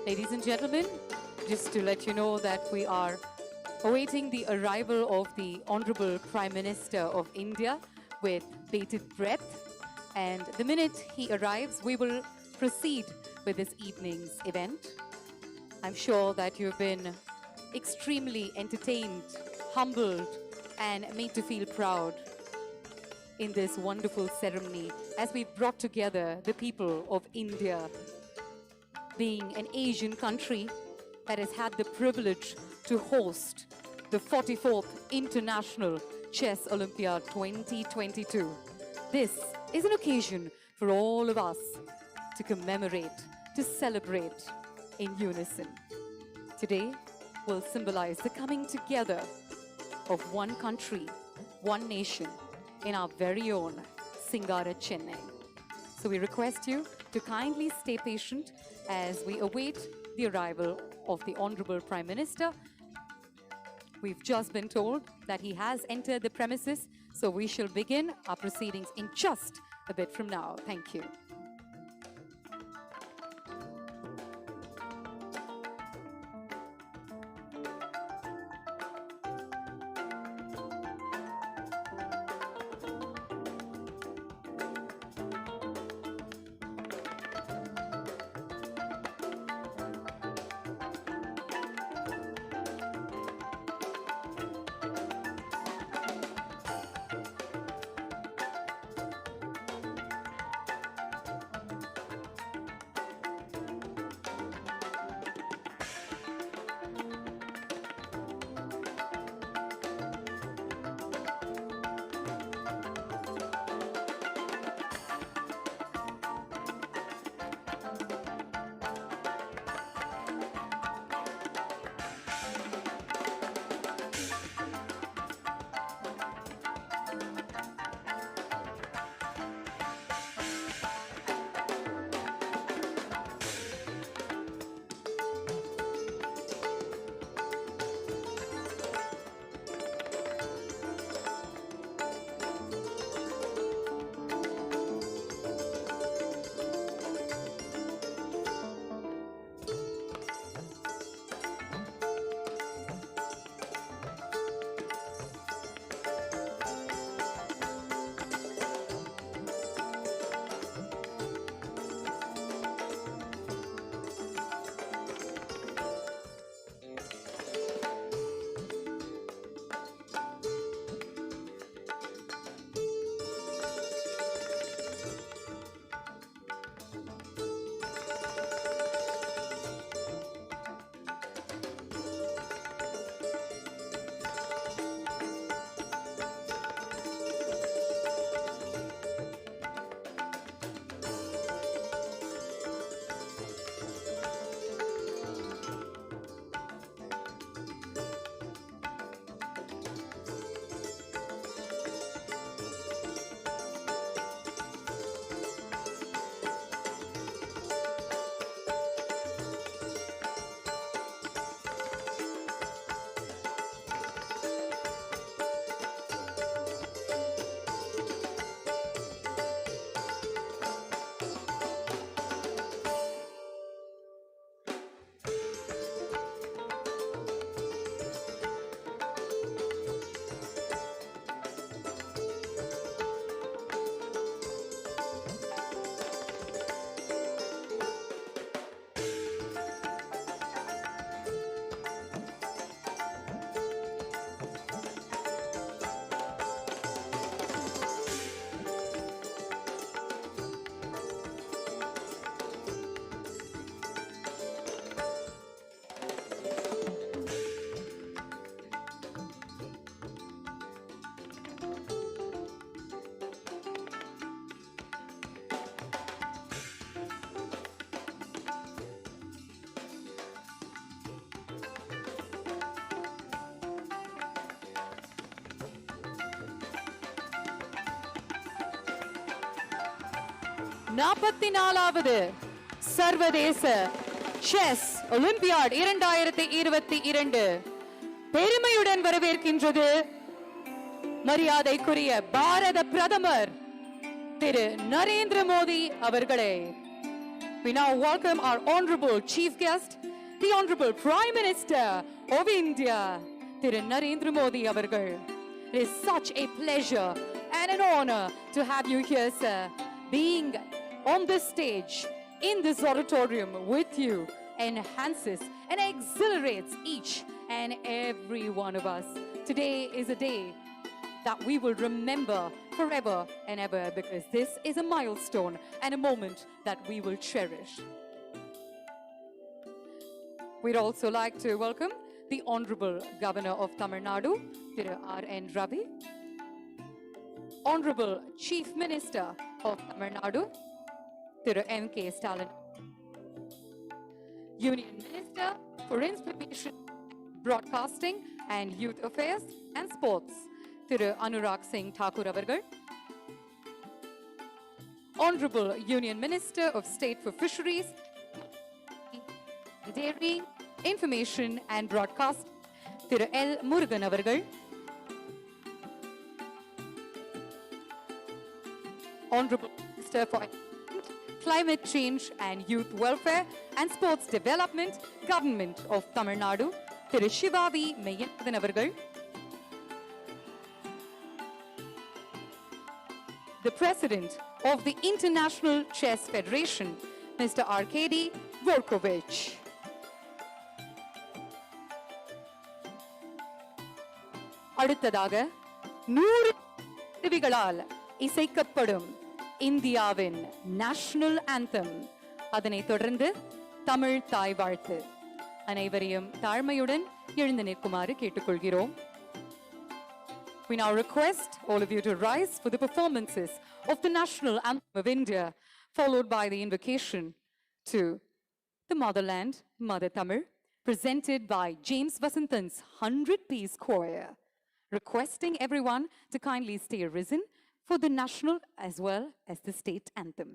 Ladies and gentlemen, just to let you know that we are awaiting the arrival of the Honorable Prime Minister of India with bated breath. And the minute he arrives, we will proceed with this evening's event. I'm sure that you've been extremely entertained, humbled, and made to feel proud in this wonderful ceremony as we brought together the people of India, being an Asian country that has had the privilege to host the 44th International Chess Olympiad 2022. This is an occasion for all of us to commemorate, to celebrate in unison. Today will symbolize the coming together of one country, one nation in our very own Singara Chennai. So we request you to kindly stay patient as we await the arrival of the Honorable Prime Minister. We've just been told that he has entered the premises, so we shall begin our proceedings in just a bit from now. Thank you. நாற்பத்தி நாலாவது சர்வதேச chess olympiad 2022 பெருமையுடன் வரவேற்கின்றது மரியாதைக்குரிய பாரத பிரதமர் திரு நரேந்திர மோடி அவர்களே. We now welcome our Honorable Chief Guest, the Honorable Prime Minister of India, Thiru Narendra Modi avargal. It is such a pleasure and an honor to have you here, sir. Being on this stage, in this auditorium with you, enhances and exhilarates each and every one of us. Today is a day that we will remember forever and ever, because this is a milestone and a moment that we will cherish. We'd also like to welcome the Honorable Governor of Tamil Nadu, Thiru R.N. Ravi, Honorable Chief Minister of Tamil Nadu, Thiru M.K. Stalin, Union Minister for Information, Broadcasting and Youth Affairs and Sports, Thiru Anurag Singh Thakur avargal, Honorable Union Minister of State for Fisheries, Dairy, Information and Broadcast, Thiru L. Murugan avargal, Honorable Minister for Climate Change and Youth Welfare and Sports Development, Government of Tamil Nadu, Thiru Shiva V. Meyyanadan avargal, the President of the International Chess Federation, Mr. Arkady Dvorkovich. அடுத்ததாக 100 கருவிகளால் இசைக்கப்படும் இந்தியாவின் national anthem, அதனைத் தொடர்ந்து தமிழ் தாய் வாழ்த்து. அனைவரையும் தாழ்மையுடன் எழுந்து நிற்குமாறு கேட்டுக்கொள்கிறோம். We now request all of you to rise for the performances of the national anthem of India, followed by the invocation to the motherland, Mother Tamil, presented by James Vasantan's 100-piece choir, requesting everyone to kindly stay risen for the national as well as the state anthem.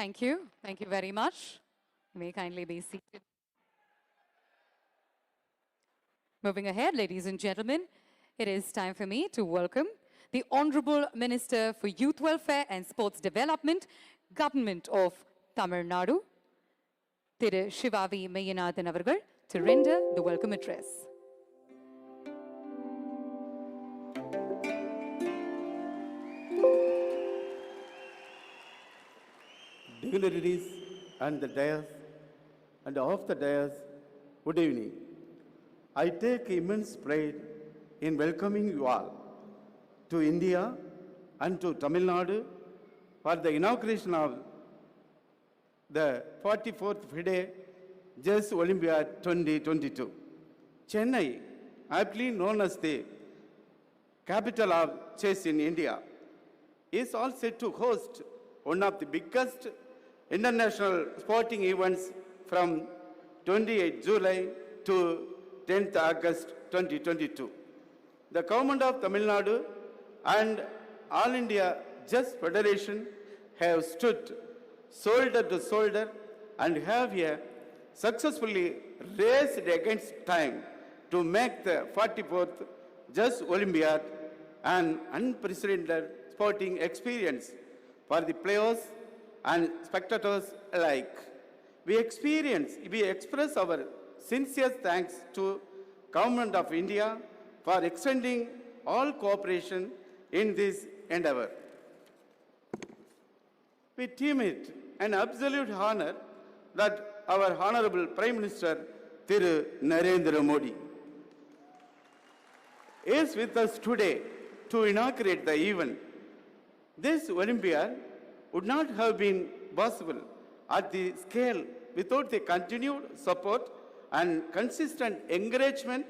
Thank you. Thank you very much. You may kindly be seated. Moving ahead, ladies and gentlemen, it is time for me to welcome the Honorable Minister for Youth Welfare and Sports Development, Government of Tamil Nadu, Thiru Shivavi Meyyanathan avargal, to render the welcome address. Dignitaries and the dais and off the dais, good evening. I take immense pride in welcoming you all to India and to Tamil Nadu for the inauguration of the 44th FIDE Chess Olympiad 2022. Chennai, aptly known as the capital of chess in India, is all set to host one of the biggest international sporting events from 28 July to 10th August 2022. The government of Tamil Nadu and All India Chess Federation have stood shoulder to shoulder and have successfully raced against time to make the 44th Chess Olympiad an unprecedented sporting experience for the players and spectators alike. We express our sincere thanks to Government of India for extending all cooperation in this endeavor. We deem it an absolute honor that our Honorable Prime Minister Thiru Narendra Modi is with us today to inaugurate the event. This Olympiad would not have been possible at the scale without the continued support and consistent encouragement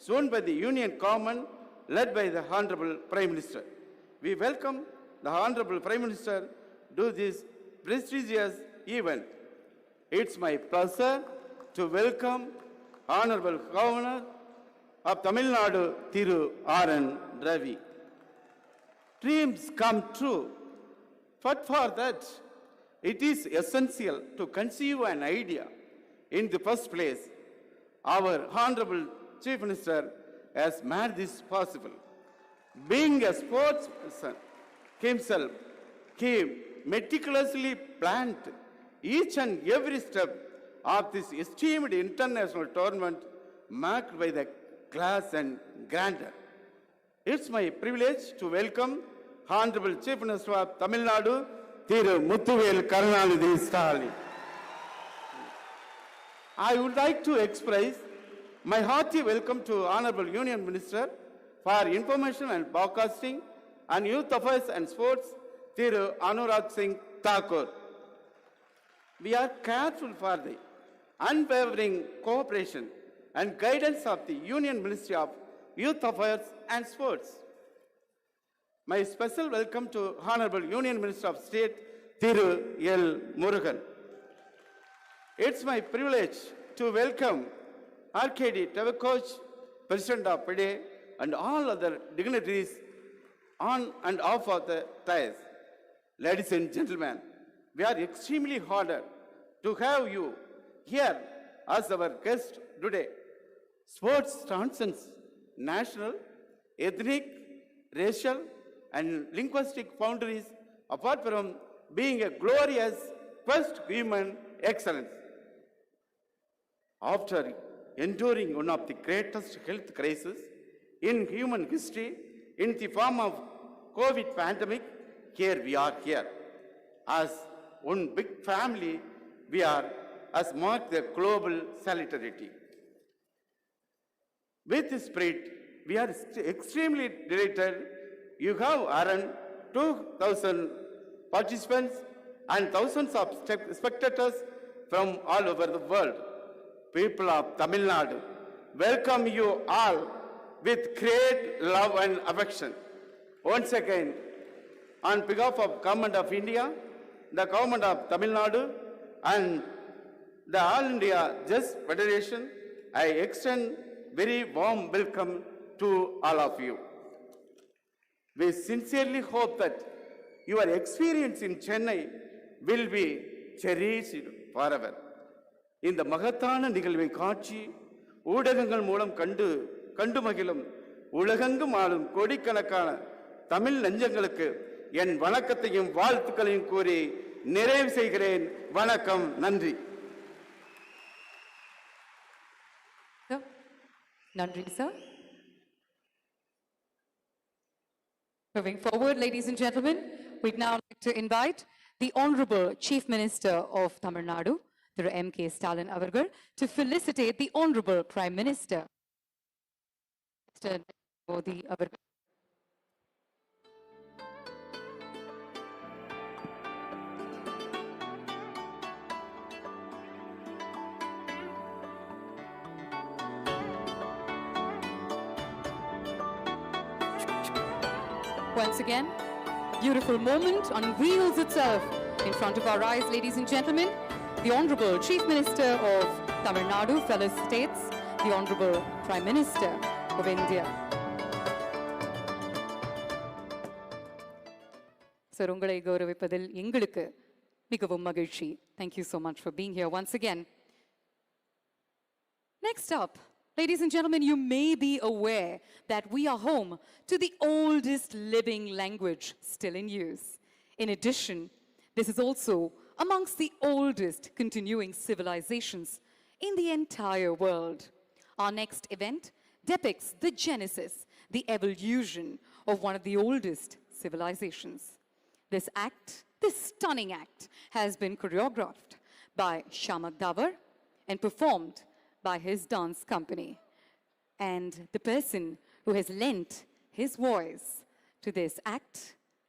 shown by the Union Government led by the Honorable Prime Minister. We welcome the Honorable Prime Minister to this prestigious event. It's my pleasure to welcome Honorable Governor of Tamil Nadu, Thiru R.N. Ravi. Dreams come true, but for that, it is essential to conceive an idea in the first place. Our Honorable Chief Minister has made this possible. Being a sportsperson himself, he meticulously planned each and every step of this esteemed international tournament marked by the class and grandeur. It's my privilege to welcome Honorable Chief Minister of Tamil Nadu, Thiru Muthuvel Karunanidhi Stalin. I would like to express my hearty welcome to Honorable Union Minister for Information and Broadcasting and Youth Affairs and Sports, Thiru Anurag Singh Thakur. We are grateful for the unwavering cooperation and guidance of the Union Ministry of Youth Affairs and Sports. My special welcome to Honorable Union Minister of State, Thiru L. Murugan. It's my privilege to welcome RKD Tavakoch, President of FIDE, and all other dignitaries on and off of the dais. Ladies and gentlemen, we are extremely honored to have you here as our guest today. Sports transcends national, ethnic, racial, and linguistic boundaries apart from being a glorious first human excellence. After enduring one of the greatest health crises in human history in the form of COVID pandemic, here we are here. As one big family, we are as marked the global solidarity. With this spirit, we are extremely delighted. You have around 2,000 participants and thousands of spectators from all over the world. People of Tamil Nadu, welcome you all with great love and affection. Once again, on behalf of Government of India, the Government of Tamil Nadu, and the All India Chess Federation, I extend very warm welcome to all of you. We sincerely hope that your experience in Chennai will be cherished forever. இந்த மகத்தான நிகழ்வை காட்சி ஊடகங்கள் மூலம் கண்டு மகிழும் உலகெங்கும் ஆளும் கோடிக்கணக்கான தமிழ் நெஞ்சங்களுக்கு என் வணக்கத்தையும் வாழ்த்துக்களையும் கூறி நிறைவு செய்கிறேன். வணக்கம், நன்றி. Nandri, sir. Moving forward, ladies and gentlemen, we'd now like to invite the Honorable Chief Minister of Tamil Nadu, Thiru M.K. Stalin Avargal, to felicitate the Honorable Prime Minister. Mr. Modi Avargal. Once again, beautiful moment unveils itself in front of our eyes, ladies and gentlemen. The Honorable Chief Minister of Tamil Nadu felicitates the Honorable Prime Minister of India. Sir, ungalai gauravipadil engalukku migavum magizhchi. Thank you so much for being here once again. Next up, ladies and gentlemen, you may be aware that we are home to the oldest living language still in use. In addition, this is also amongst the oldest continuing civilizations in the entire world. Our next event depicts the genesis, the evolution of one of the oldest civilizations. This act, this stunning act, has been choreographed by Shamak Davar and performed by his dance company. And the person who has lent his voice to this act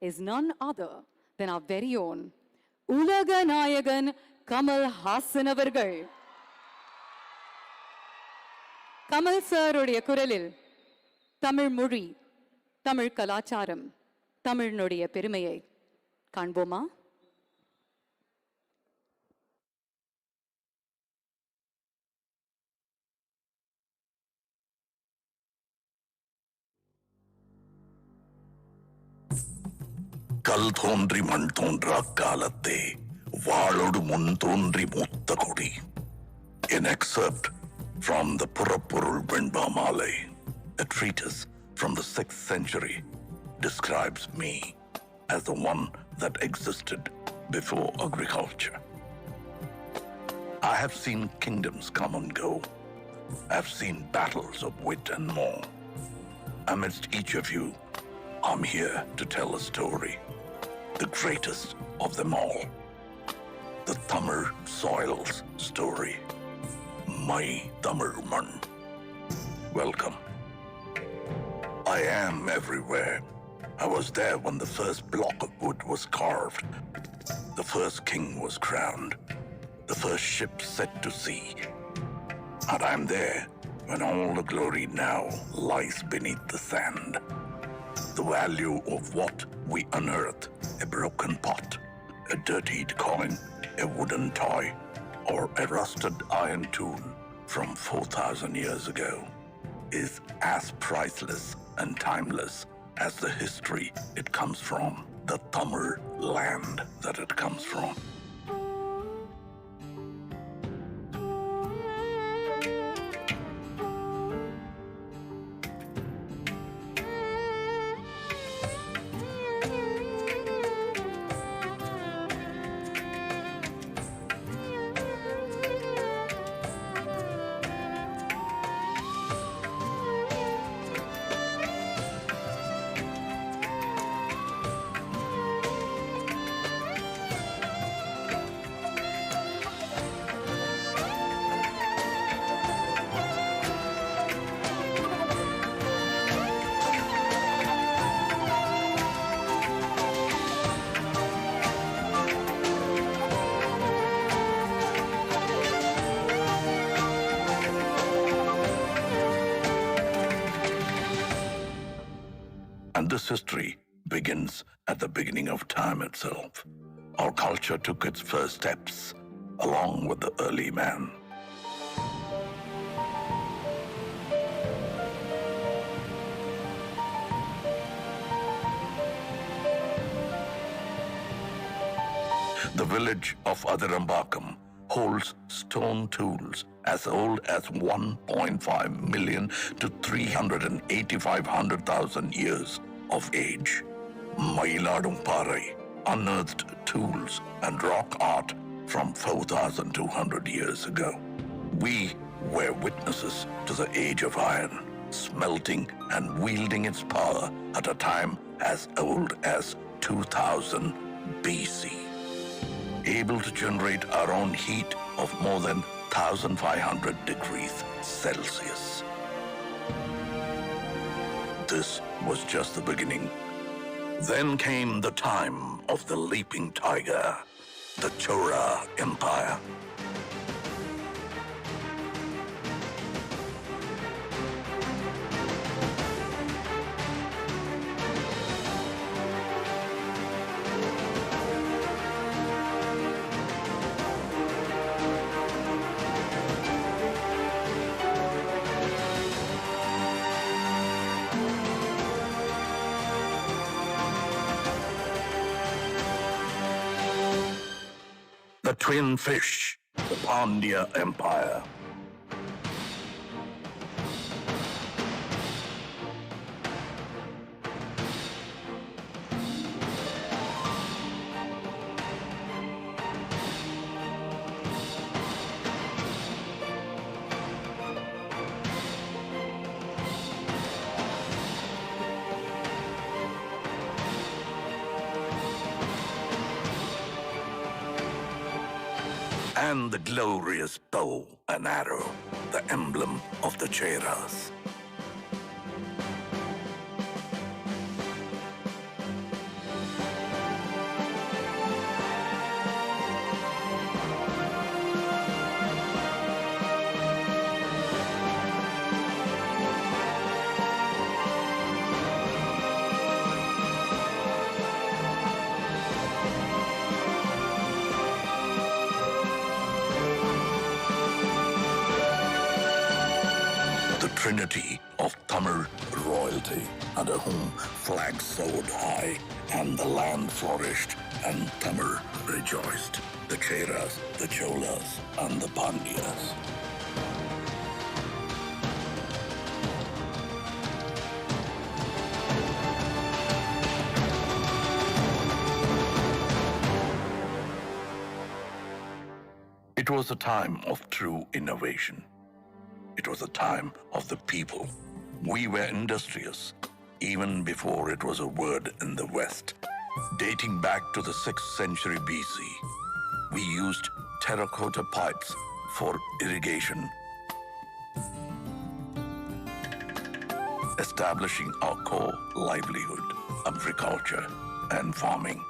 is none other than our very own Ulaga Nayagan Kamal Hassan Avargal. Kamal sir uடைய குரலில் தமிழ் மொழி, தமிழ் கலாச்சாரம், தமிழினுடைய பெருமையை காண்போமா? கல் தோன்றி மண் தோன்றா காலத்தே வாளோடு முன் தோன்றி மூத்த கொடி. An excerpt from the Purapporul Venbamalai, a treatise from the 6th century, describes me as the one that existed before agriculture. I have seen kingdoms come and go. I have seen battles of wit and more. Amidst each of you, I'm here to tell a story, the greatest of them all, the Tamil soil's story, my Tamil man. Welcome. I am everywhere. I was there when the first block of wood was carved, the first king was crowned, the first ship set to sea, and I'm there when all the glory now lies beneath the sand. The value of what we unearth, a broken pot, a dirtied coin, a wooden toy, or a rusted iron tool from 4,000 years ago, is as priceless and timeless as the history it comes from, the Tamil land that it comes from. And this history begins at the beginning of time itself. Our culture took its first steps along with the early man. The village of Adirambakam holds stone tools as old as 1.5 million to 385,000 years of age. Mailadumparai unearthed tools and rock art from 4,200 years ago. We were witnesses to the age of iron, smelting and wielding its power at a time as old as 2000 BC. Able to generate our own heat of more than 1,500 degrees Celsius. This was just the beginning. Then came the time of the leaping tiger, the Chola Empire. The twin fish, the Pandya Empire. And the glorious bow and arrow, the emblem of the Cheras. Trinity of Tamil royalty, under whom flags soared high and the land flourished and Tamil rejoiced. The Cheras, the Cholas, and the Pandyas. It was a time of true innovation. It was a time of the people. We were industrious, even before it was a word in the West. Dating back to the 6th century BC, we used terracotta pipes for irrigation, establishing our core livelihood, agriculture and farming.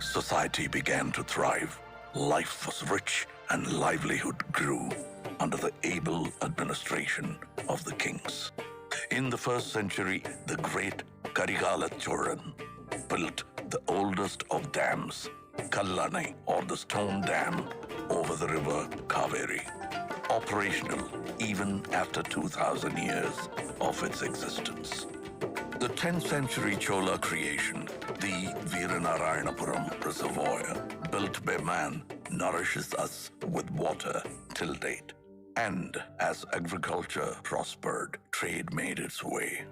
Society began to thrive. Life was rich and livelihood grew under the able administration of the kings. In the 1st century, the great Karigala Cholan built the oldest of dams, Kallanai, or the stone dam over the river Kaveri, operational even after 2,000 years of its existence. The 10th century Chola creation, the Veeranarayanapuram Reservoir, built by man, nourishes us with water till date. And as agriculture prospered, trade made its way.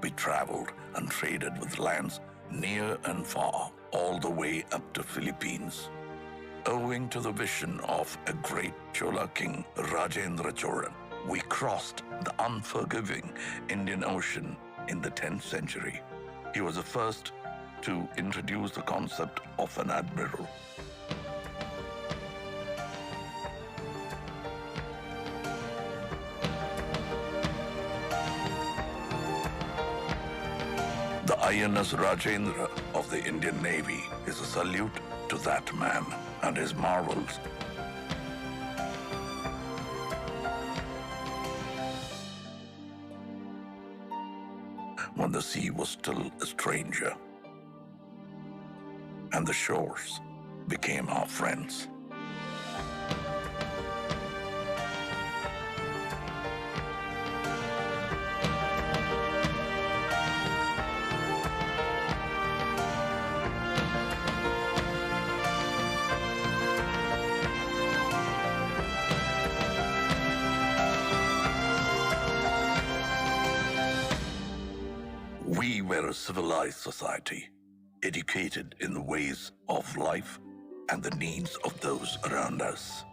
We traveled and traded with lands near and far, all the way up to Philippines. Owing to the vision of a great Chola king, Rajendra Cholan, we crossed the unforgiving Indian Ocean in the 10th century. He was the first to introduce the concept of an admiral. The INS Rajendra of the Indian Navy is a salute to that man and his marvels. when the sea was still a stranger, and the shores became our friends. We were a civilized society, educated in the ways of life and the needs of those around us.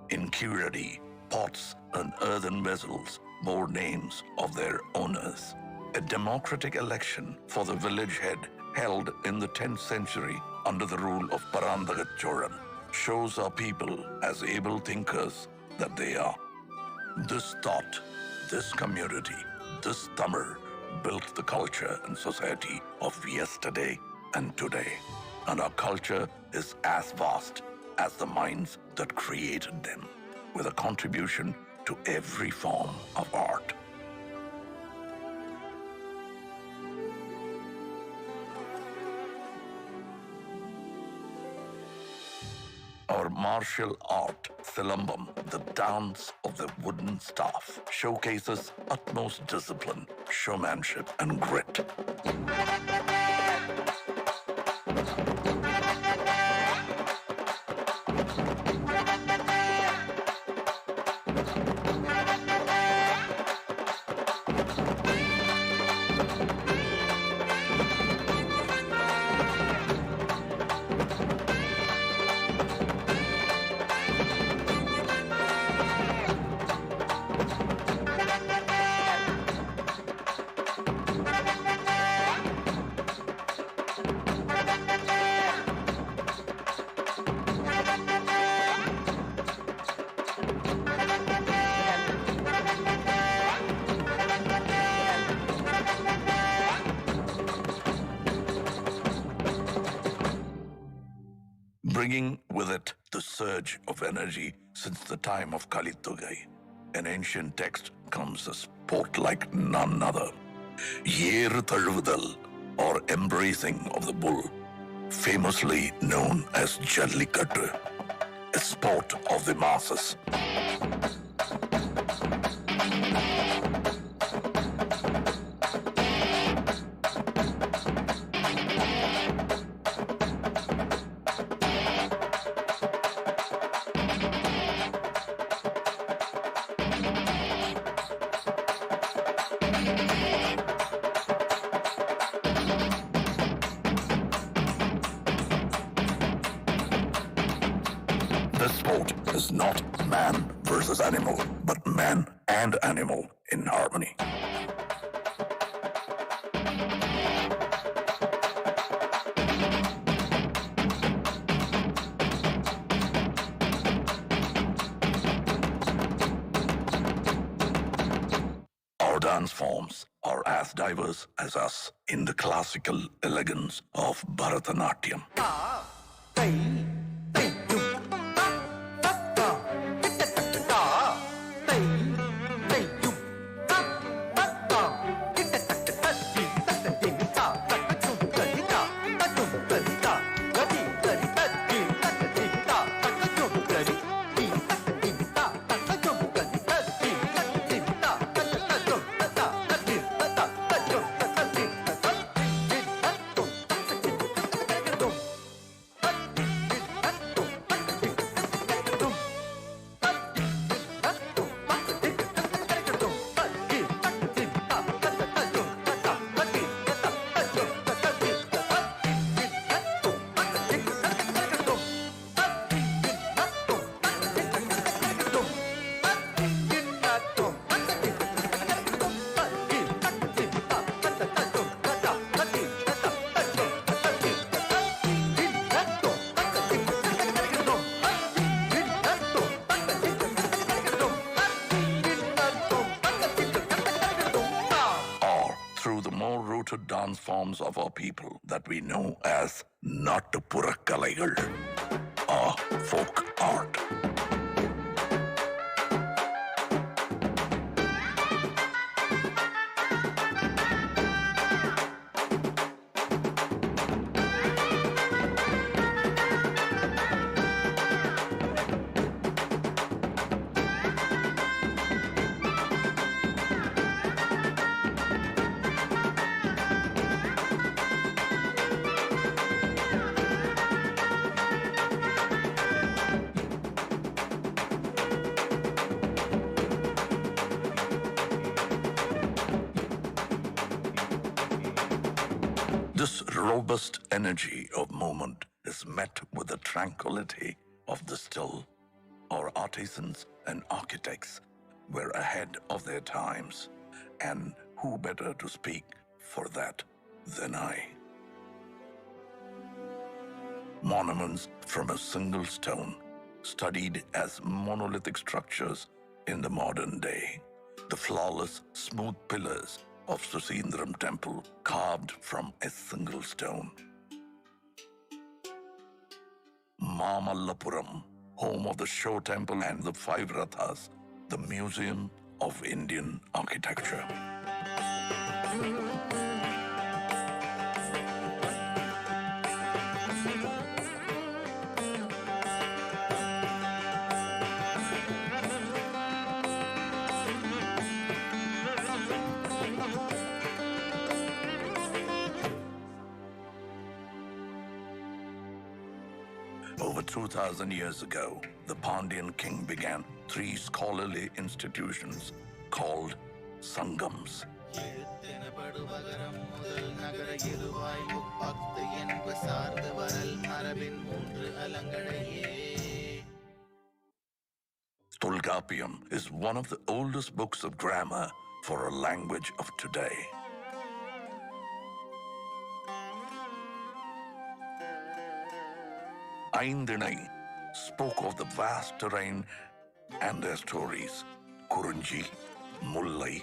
In Kuradi, pots and earthen vessels bore names of their owners. A democratic election for the village head held in the 10th century under the rule of Parandagat Choran shows our people as able thinkers that they are. This thought, this community, this Tamil built the culture and society of yesterday and today. And our culture is as vast as the minds that created them, with a contribution to every form of art. Our martial art, Silambam, the dance of the wooden staff, showcases utmost discipline, showmanship, and grit. Bringing with it the surge of energy since the time of Kalitugai. An ancient text comes a sport like none other. Yer Thaluvudal, or embracing of the bull, famously known as Jallikattu, a sport of the masses. This sport is not man versus animal, but man and animal in harmony. Our dance forms are as diverse as us in the classical elegance of Bharatanatyam. Dance forms of our people that we know as Nattupurakkalaikal, or folk art. This robust energy of movement is met with the tranquility of the still. Our artisans and architects were ahead of their times, and who better to speak for that than I? Monuments from a single stone, studied as monolithic structures in the modern day. The flawless, smooth pillars of Susindram temple carved from a single stone. Mamallapuram, home of the Show Temple and the Five Rathas, the Museum of Indian Architecture. Over 2,000 years ago, the Pandyan king began 3 scholarly institutions called Sangams. Tolkapiam is one of the oldest books of grammar for a language of today. Aindinai spoke of the vast terrain and their stories. Kurunji, Mullai,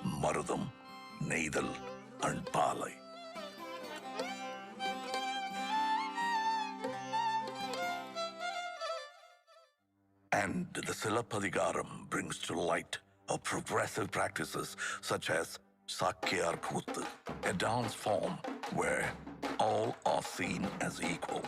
Marudam, Neidal, and Palai. And the Silapadigaram brings to light of progressive practices such as Sakyar Kuttu, a dance form where all are seen as equal.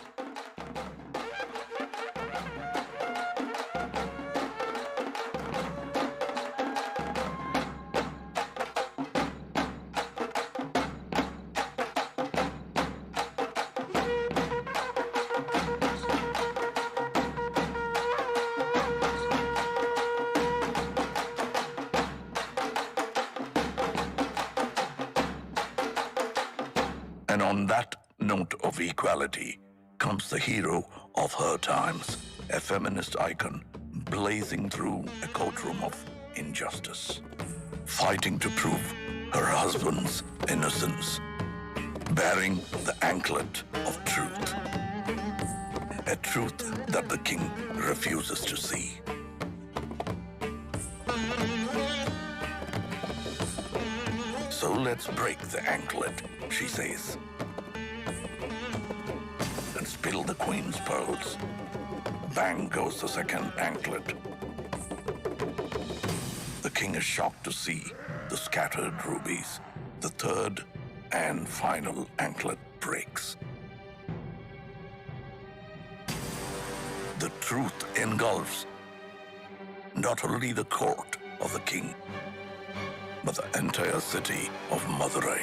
And on that note of equality comes the hero of her times, a feminist icon blazing through a courtroom of injustice, fighting to prove her husband's innocence, bearing the anklet of truth, a truth that the king refuses to see. So let's break the anklet, she says, and spill the queen's pearls. Bang goes the second anklet. The king is shocked to see the scattered rubies. The third and final anklet breaks. The truth engulfs not only the court of the king, but the entire city of Madurai.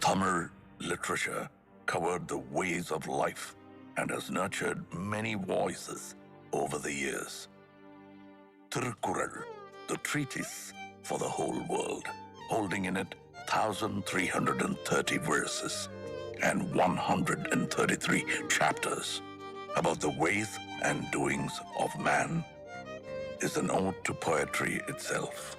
Tamil literature covered the ways of life and has nurtured many voices over the years. Tirukkural, the treatise for the whole world, holding in it 1,330 verses and 133 chapters about the ways and doings of man, is an ode to poetry itself.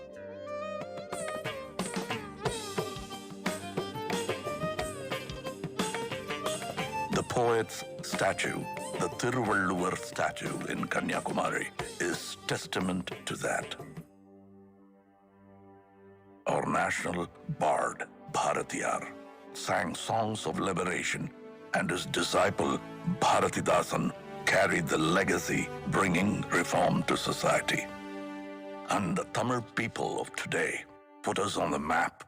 The poet's statue, the Thiruvalluvar statue in Kanyakumari, is testament to that. Our national bard, Bharatiyar, sang songs of liberation, and his disciple, Bharatidasan, carried the legacy, bringing reform to society. And the Tamil people of today put us on the map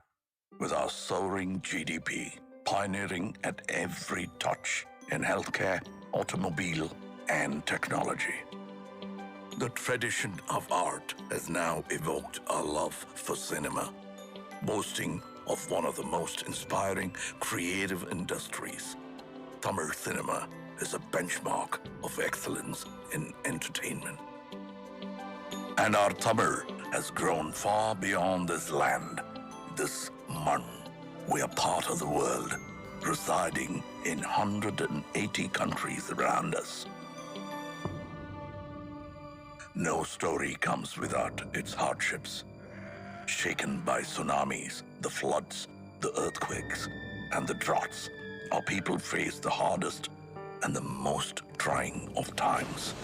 with our soaring GDP, pioneering at every touch in healthcare, automobile, and technology. The tradition of art has now evoked a love for cinema, boasting of one of the most inspiring creative industries. Tamil cinema is a benchmark of excellence in entertainment. And our Tamil has grown far beyond this land, this man. We are part of the world, residing in 180 countries around us. No story comes without its hardships. Shaken by tsunamis, the floods, the earthquakes, and the droughts, our people face the hardest and the most trying of times.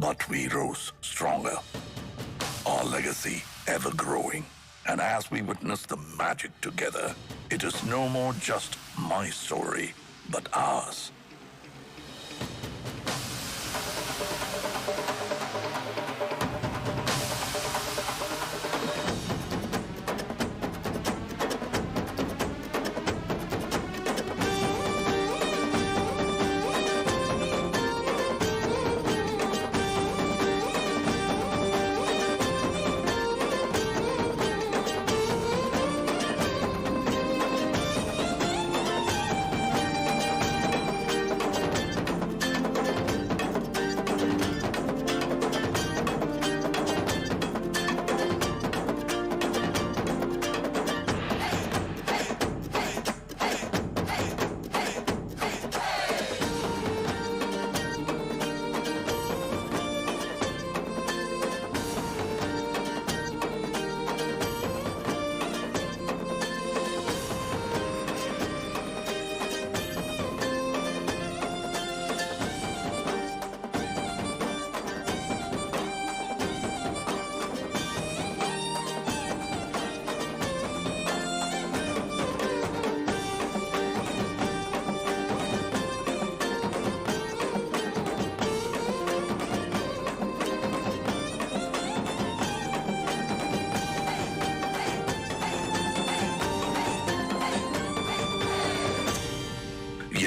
But we rose stronger, our legacy ever growing. And as we witness the magic together, it is no more just my story, but ours.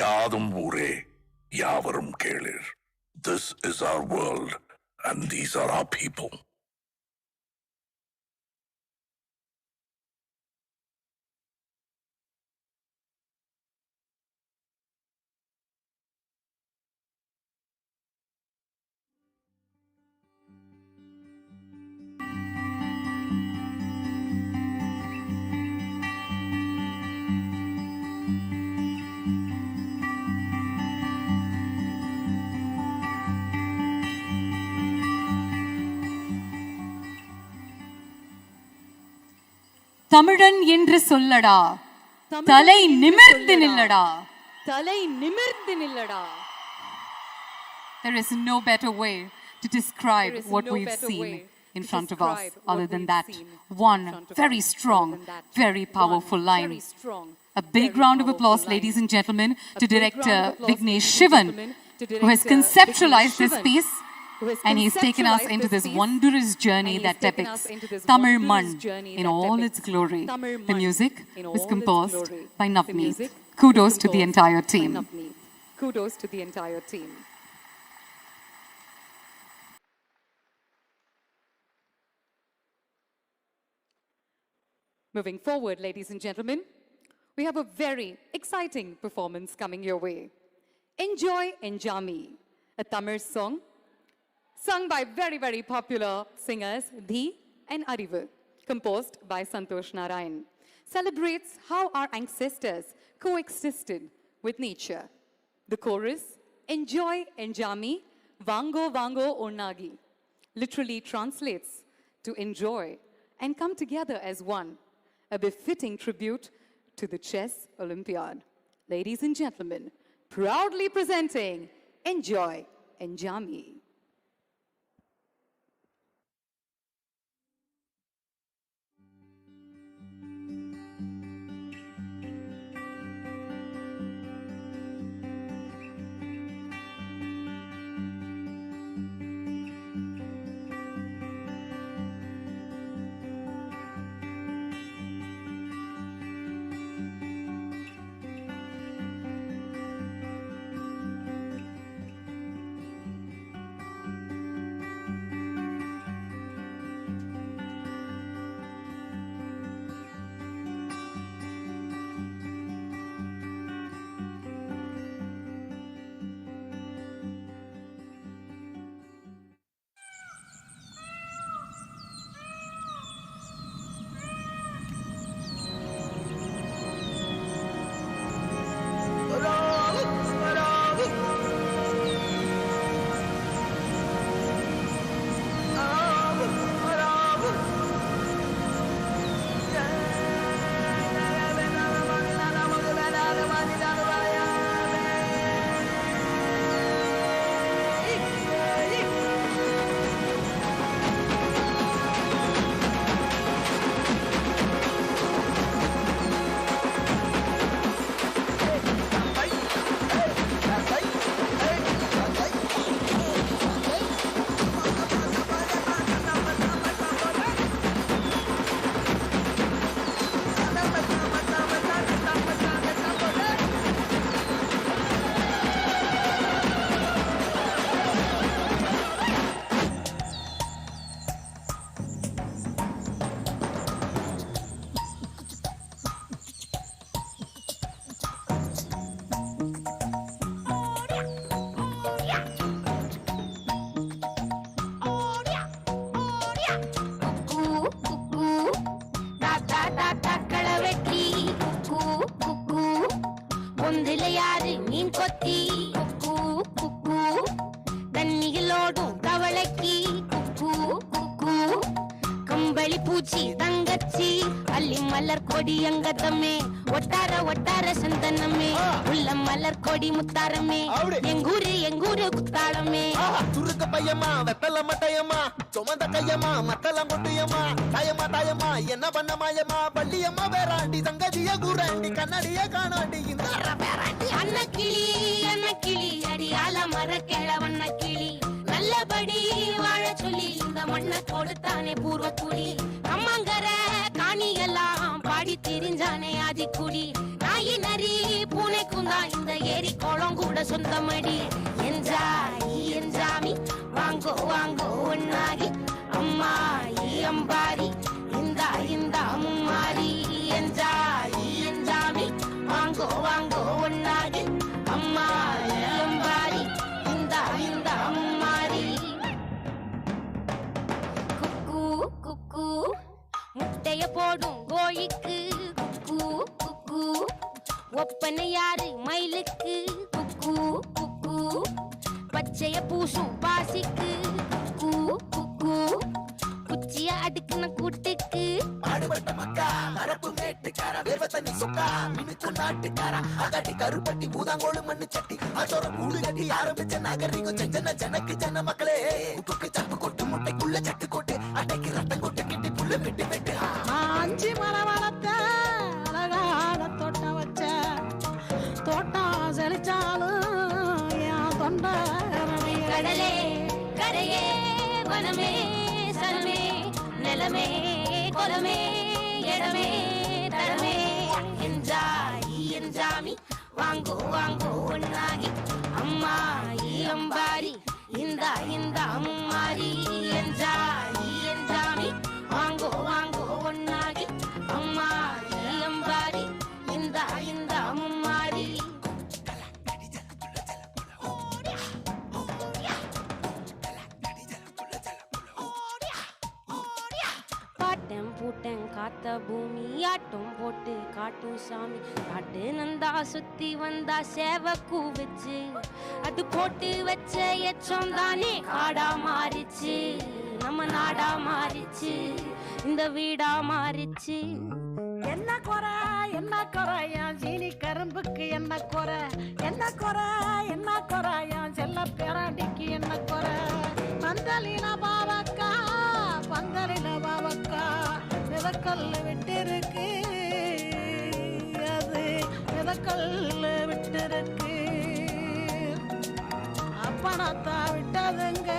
Yadum Ure, Yavarum Kelir. This is our world, and these are our people. தமிழன் என்று சொல்லடா தலை நிமிர்ந்து நில்லடா தலை நிமிர்ந்து நில்லடா. There is no better way to describe what we've seen in front of us other than that one very strong, very powerful line. A big round of applause, ladies and gentlemen, to director Vignesh Shivan, who has conceptualized this piece. And he's taken us into this wondrous journey that depicts Tamil Mann in all its glory. The music was composed by Navneet. Kudos to the entire team. Kudos to the entire team. Moving forward, ladies and gentlemen, we have a very exciting performance coming your way. Enjoy Enjami, a Tamil song sung by very, very popular singers, the and Arivu, composed by Santosh Narayan, celebrates how our ancestors coexisted with nature. The chorus, Enjoy Enjami, Vango Vango Onnagi, literally translates to enjoy and come together as one, a befitting tribute to the Chess Olympiad. Ladies and gentlemen, proudly presenting Enjoy Enjami. கொடியங்கதமே ஒட்டார ஒட்டார சந்தனமே உள்ள மலர் கொடி முத்தாரமே எங்கூரு குத்தாளமே துருக்க பையமா வெத்தல மட்டையம்மா சுமந்த கையம்மா மத்தலம் கொட்டியம்மா தாயம்மா என்ன பண்ண மாயம்மா பள்ளியம்மா வேறாண்டி சங்கதிய கூறாண்டி கண்ணாடிய காணாண்டி இந்த அன்னக்கிளி அடியால மர கிழவண்ண கிளி நல்லபடி வாழ சொல்லி இந்த மண்ணை கொடுத்தானே பூர்வ குடி அம்மங்கர காணியெல்லாம் பாடி திரிஞ்சானே ஆதிக்குடி நாயி நரி பூனைக்கும் தான் இந்த ஏரி குளம் கூட சொந்தமடி என்ஜாமி வாங்கோ வாங்கோ ஒன்னாகி அம்மாயி அம்பாரி இந்த அம்மாரி என்ஜாமி வாங்கோ வாங்கோ ஒன்னாகி அம்மாயி அம்பாரி இந்த அம்மாரி குக்கு குக்கு முட்டைய போடும் கோழிக்கு குக்கு குக்கு ஒப்பனை யாரு மயிலுக்கு குக்கு குக்கு பச்சைய பூசும் பாசிக்கு குக்கு குக்கு குச்சிய அடுக்குன கூட்டுக்கு பாடுபட்ட மக்கா மரப்பு மேட்டுக்கார வேர்வ தண்ணி சொக்கா மினுக்கு நாட்டுக்கார அகாட்டி கருப்பட்டி பூதாங்கோடு மண்ணு சட்டி அதோட கூடு கட்டி ஆரம்பிச்ச நாகரிகம் செஞ்சன ஜனக்கு ஜன மக்களே உப்புக்கு சப்பு கொட்டு முட்டைக்குள்ள சட்டு கொட்டு அட்டைக்கு ரத்தம் கொட்டு கிட்டி புல்லு வெட்டு வெட்டு அஞ்சு மரம் வளர்த்த அழகான தோட்டம் வச்ச தோட்டம் செழிச்சாலும் என் தொண்டை கடலே கரையே வனமே சனமே நிலமே கொலமே இடமே தரமே என்ஜாமி வாங்கோ வாங்கோ ஒன்னாகி அம்மாயி அம்பாரி இந்த அம்மாரி என்ஜாமி வாங்கோ வாங்கோ ஒன்னாகி அம்மாயி அம்பாரி இந்த அம்மாரி விட்டேன் காத்த பூமி ஆட்டம் போட்டு காட்டும் சாமி காட்டு நந்தா சுத்தி வந்தா சேவ கூவச்சு அது போட்டு வச்ச எச்சம் தானே காடா மாறிச்சு நம்ம நாடா மாறிச்சு இந்த வீடா மாறிச்சு என்ன குறை என் சீனி கரும்புக்கு என்ன குறை என்ன குறை என் செல்ல பேராண்டிக்கு என்ன குறை பந்தலில பாவக்கா விதக்கல்லு விட்டிருக்கு அது விதக்கல்லு விட்டிருக்கு அப்பனத்தா விட்டதுங்க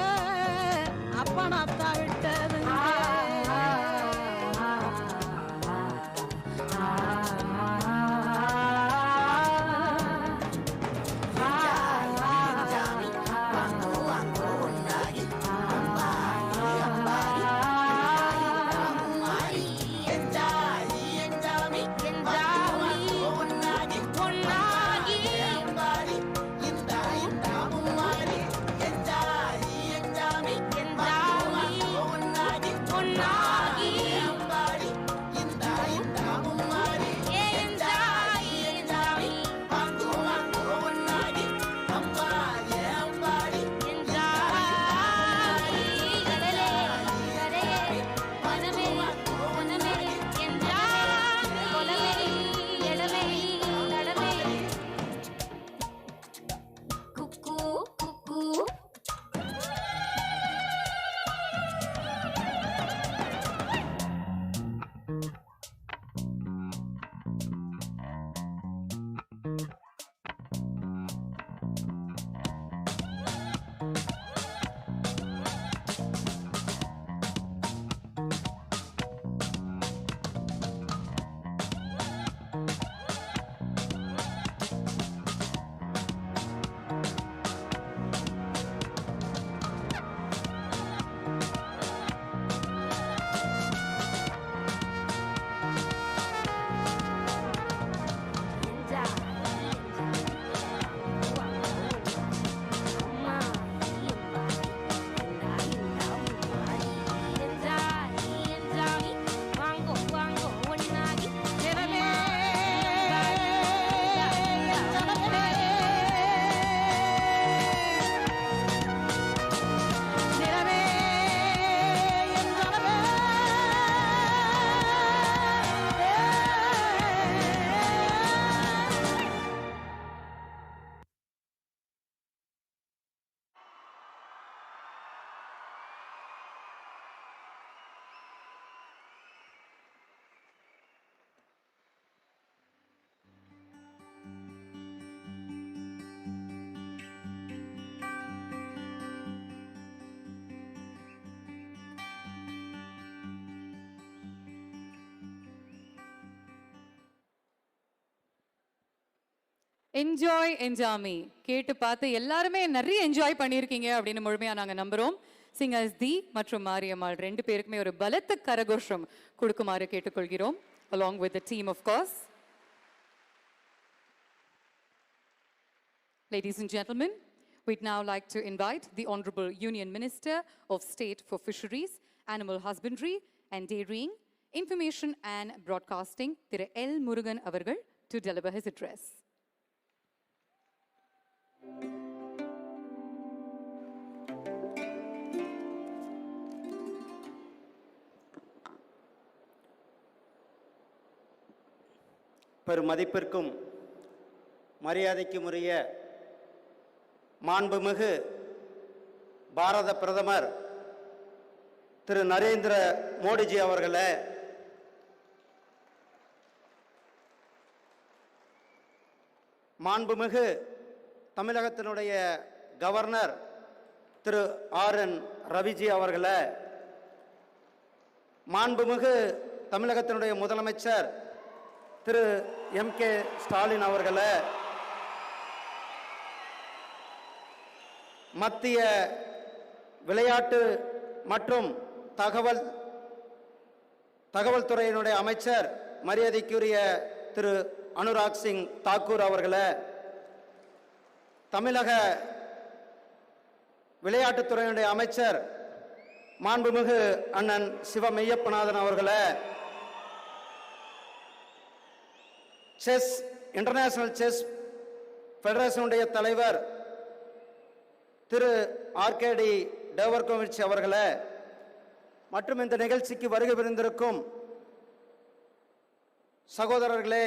என்ஜாய் என்ஜாமி கேட்டு பார்த்து எல்லாருமே நிறைய என்ஜாய் பண்ணியிருக்கீங்க அப்படின்னு முழுமையாக நாங்கள் நம்புகிறோம். சிங்கர்ஸ் தி மற்றும் மாரியம்மாள் ரெண்டு பேருக்குமே ஒரு பலத்த கரகோஷம் கொடுக்குமாறு கேட்டுக்கொள்கிறோம். along with the team of course. Ladies and gentlemen, we'd now like to invite the Honorable Union Minister of State for Fisheries, Animal Husbandry and Dairying, Information and Broadcasting, Thiru L. Murugan avargal to deliver his address. பெருமதிப்பிற்கும் மரியாதைக்கும் உரிய மாண்புமிகு பாரத பிரதமர் திரு நரேந்திர மோடிஜி அவர்களே, மாண்புமிகு தமிழகத்தினுடைய governor திரு R. N.. Raviji அவர்களே, மாண்புமிகு தமிழகத்தினுடைய முதலமைச்சர் திரு எம்.கே. ஸ்டாலின் அவர்களே, மத்திய விளையாட்டு மற்றும் தகவல் துறையினுடைய அமைச்சர் மரியாதைக்குரிய திரு அனுராக் சிங் தாக்கூர் அவர்களே, தமிழக விளையாட்டுத்துறையினுடைய அமைச்சர் மாண்புமிகு அண்ணன் சிவ மெய்யப்பநாதன் அவர்களே, செஸ் இன்டர்நேஷனல் செஸ் ஃபெடரேஷனுடைய தலைவர் திரு ஆர்கேடி டேவர்கோவிச் அவர்களே, மற்றும் இந்த நிகழ்ச்சிக்கு வருகை புரிந்திருக்கும் சகோதரர்களே,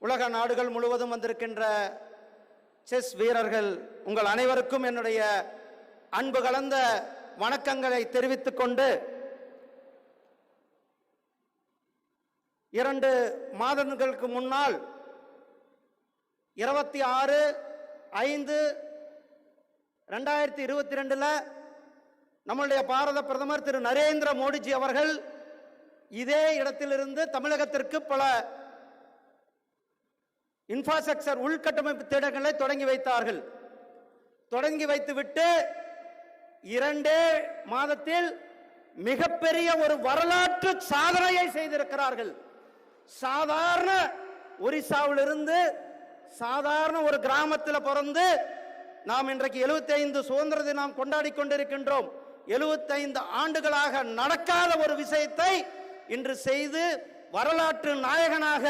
உலக நாடுகள் முழுவதும் வந்திருக்கின்ற செஸ் வீரர்கள், உங்கள் அனைவருக்கும் என்னுடைய அன்பு கலந்த வணக்கங்களை தெரிவித்துக் கொண்டு, 2 மாதங்களுக்கு முன்னால் 26/5/2022 நம்முடைய பாரத பிரதமர் திரு நரேந்திர மோடிஜி அவர்கள் இதே இடத்திலிருந்து தமிழகத்திற்கு பல இன்ஃப்ராஸ்ட்ரக்சர் உள்கட்டமைப்பு திட்டங்களை தொடங்கி வைத்தார்கள். தொடங்கி வைத்துவிட்டு 2 மாதத்தில் மிகப்பெரிய ஒரு வரலாற்று சாதனையை செய்திருக்கிறார்கள். சாதாரண ஒரிசாவிலிருந்து சாதாரண ஒரு கிராமத்தில் பிறந்து நாம் இன்றைக்கு 75 சுதந்திர தினம் கொண்டாடி கொண்டிருக்கின்றோம். 75 ஆண்டுகளாக நடக்காத ஒரு விஷயத்தை இன்று செய்து வரலாற்று நாயகனாக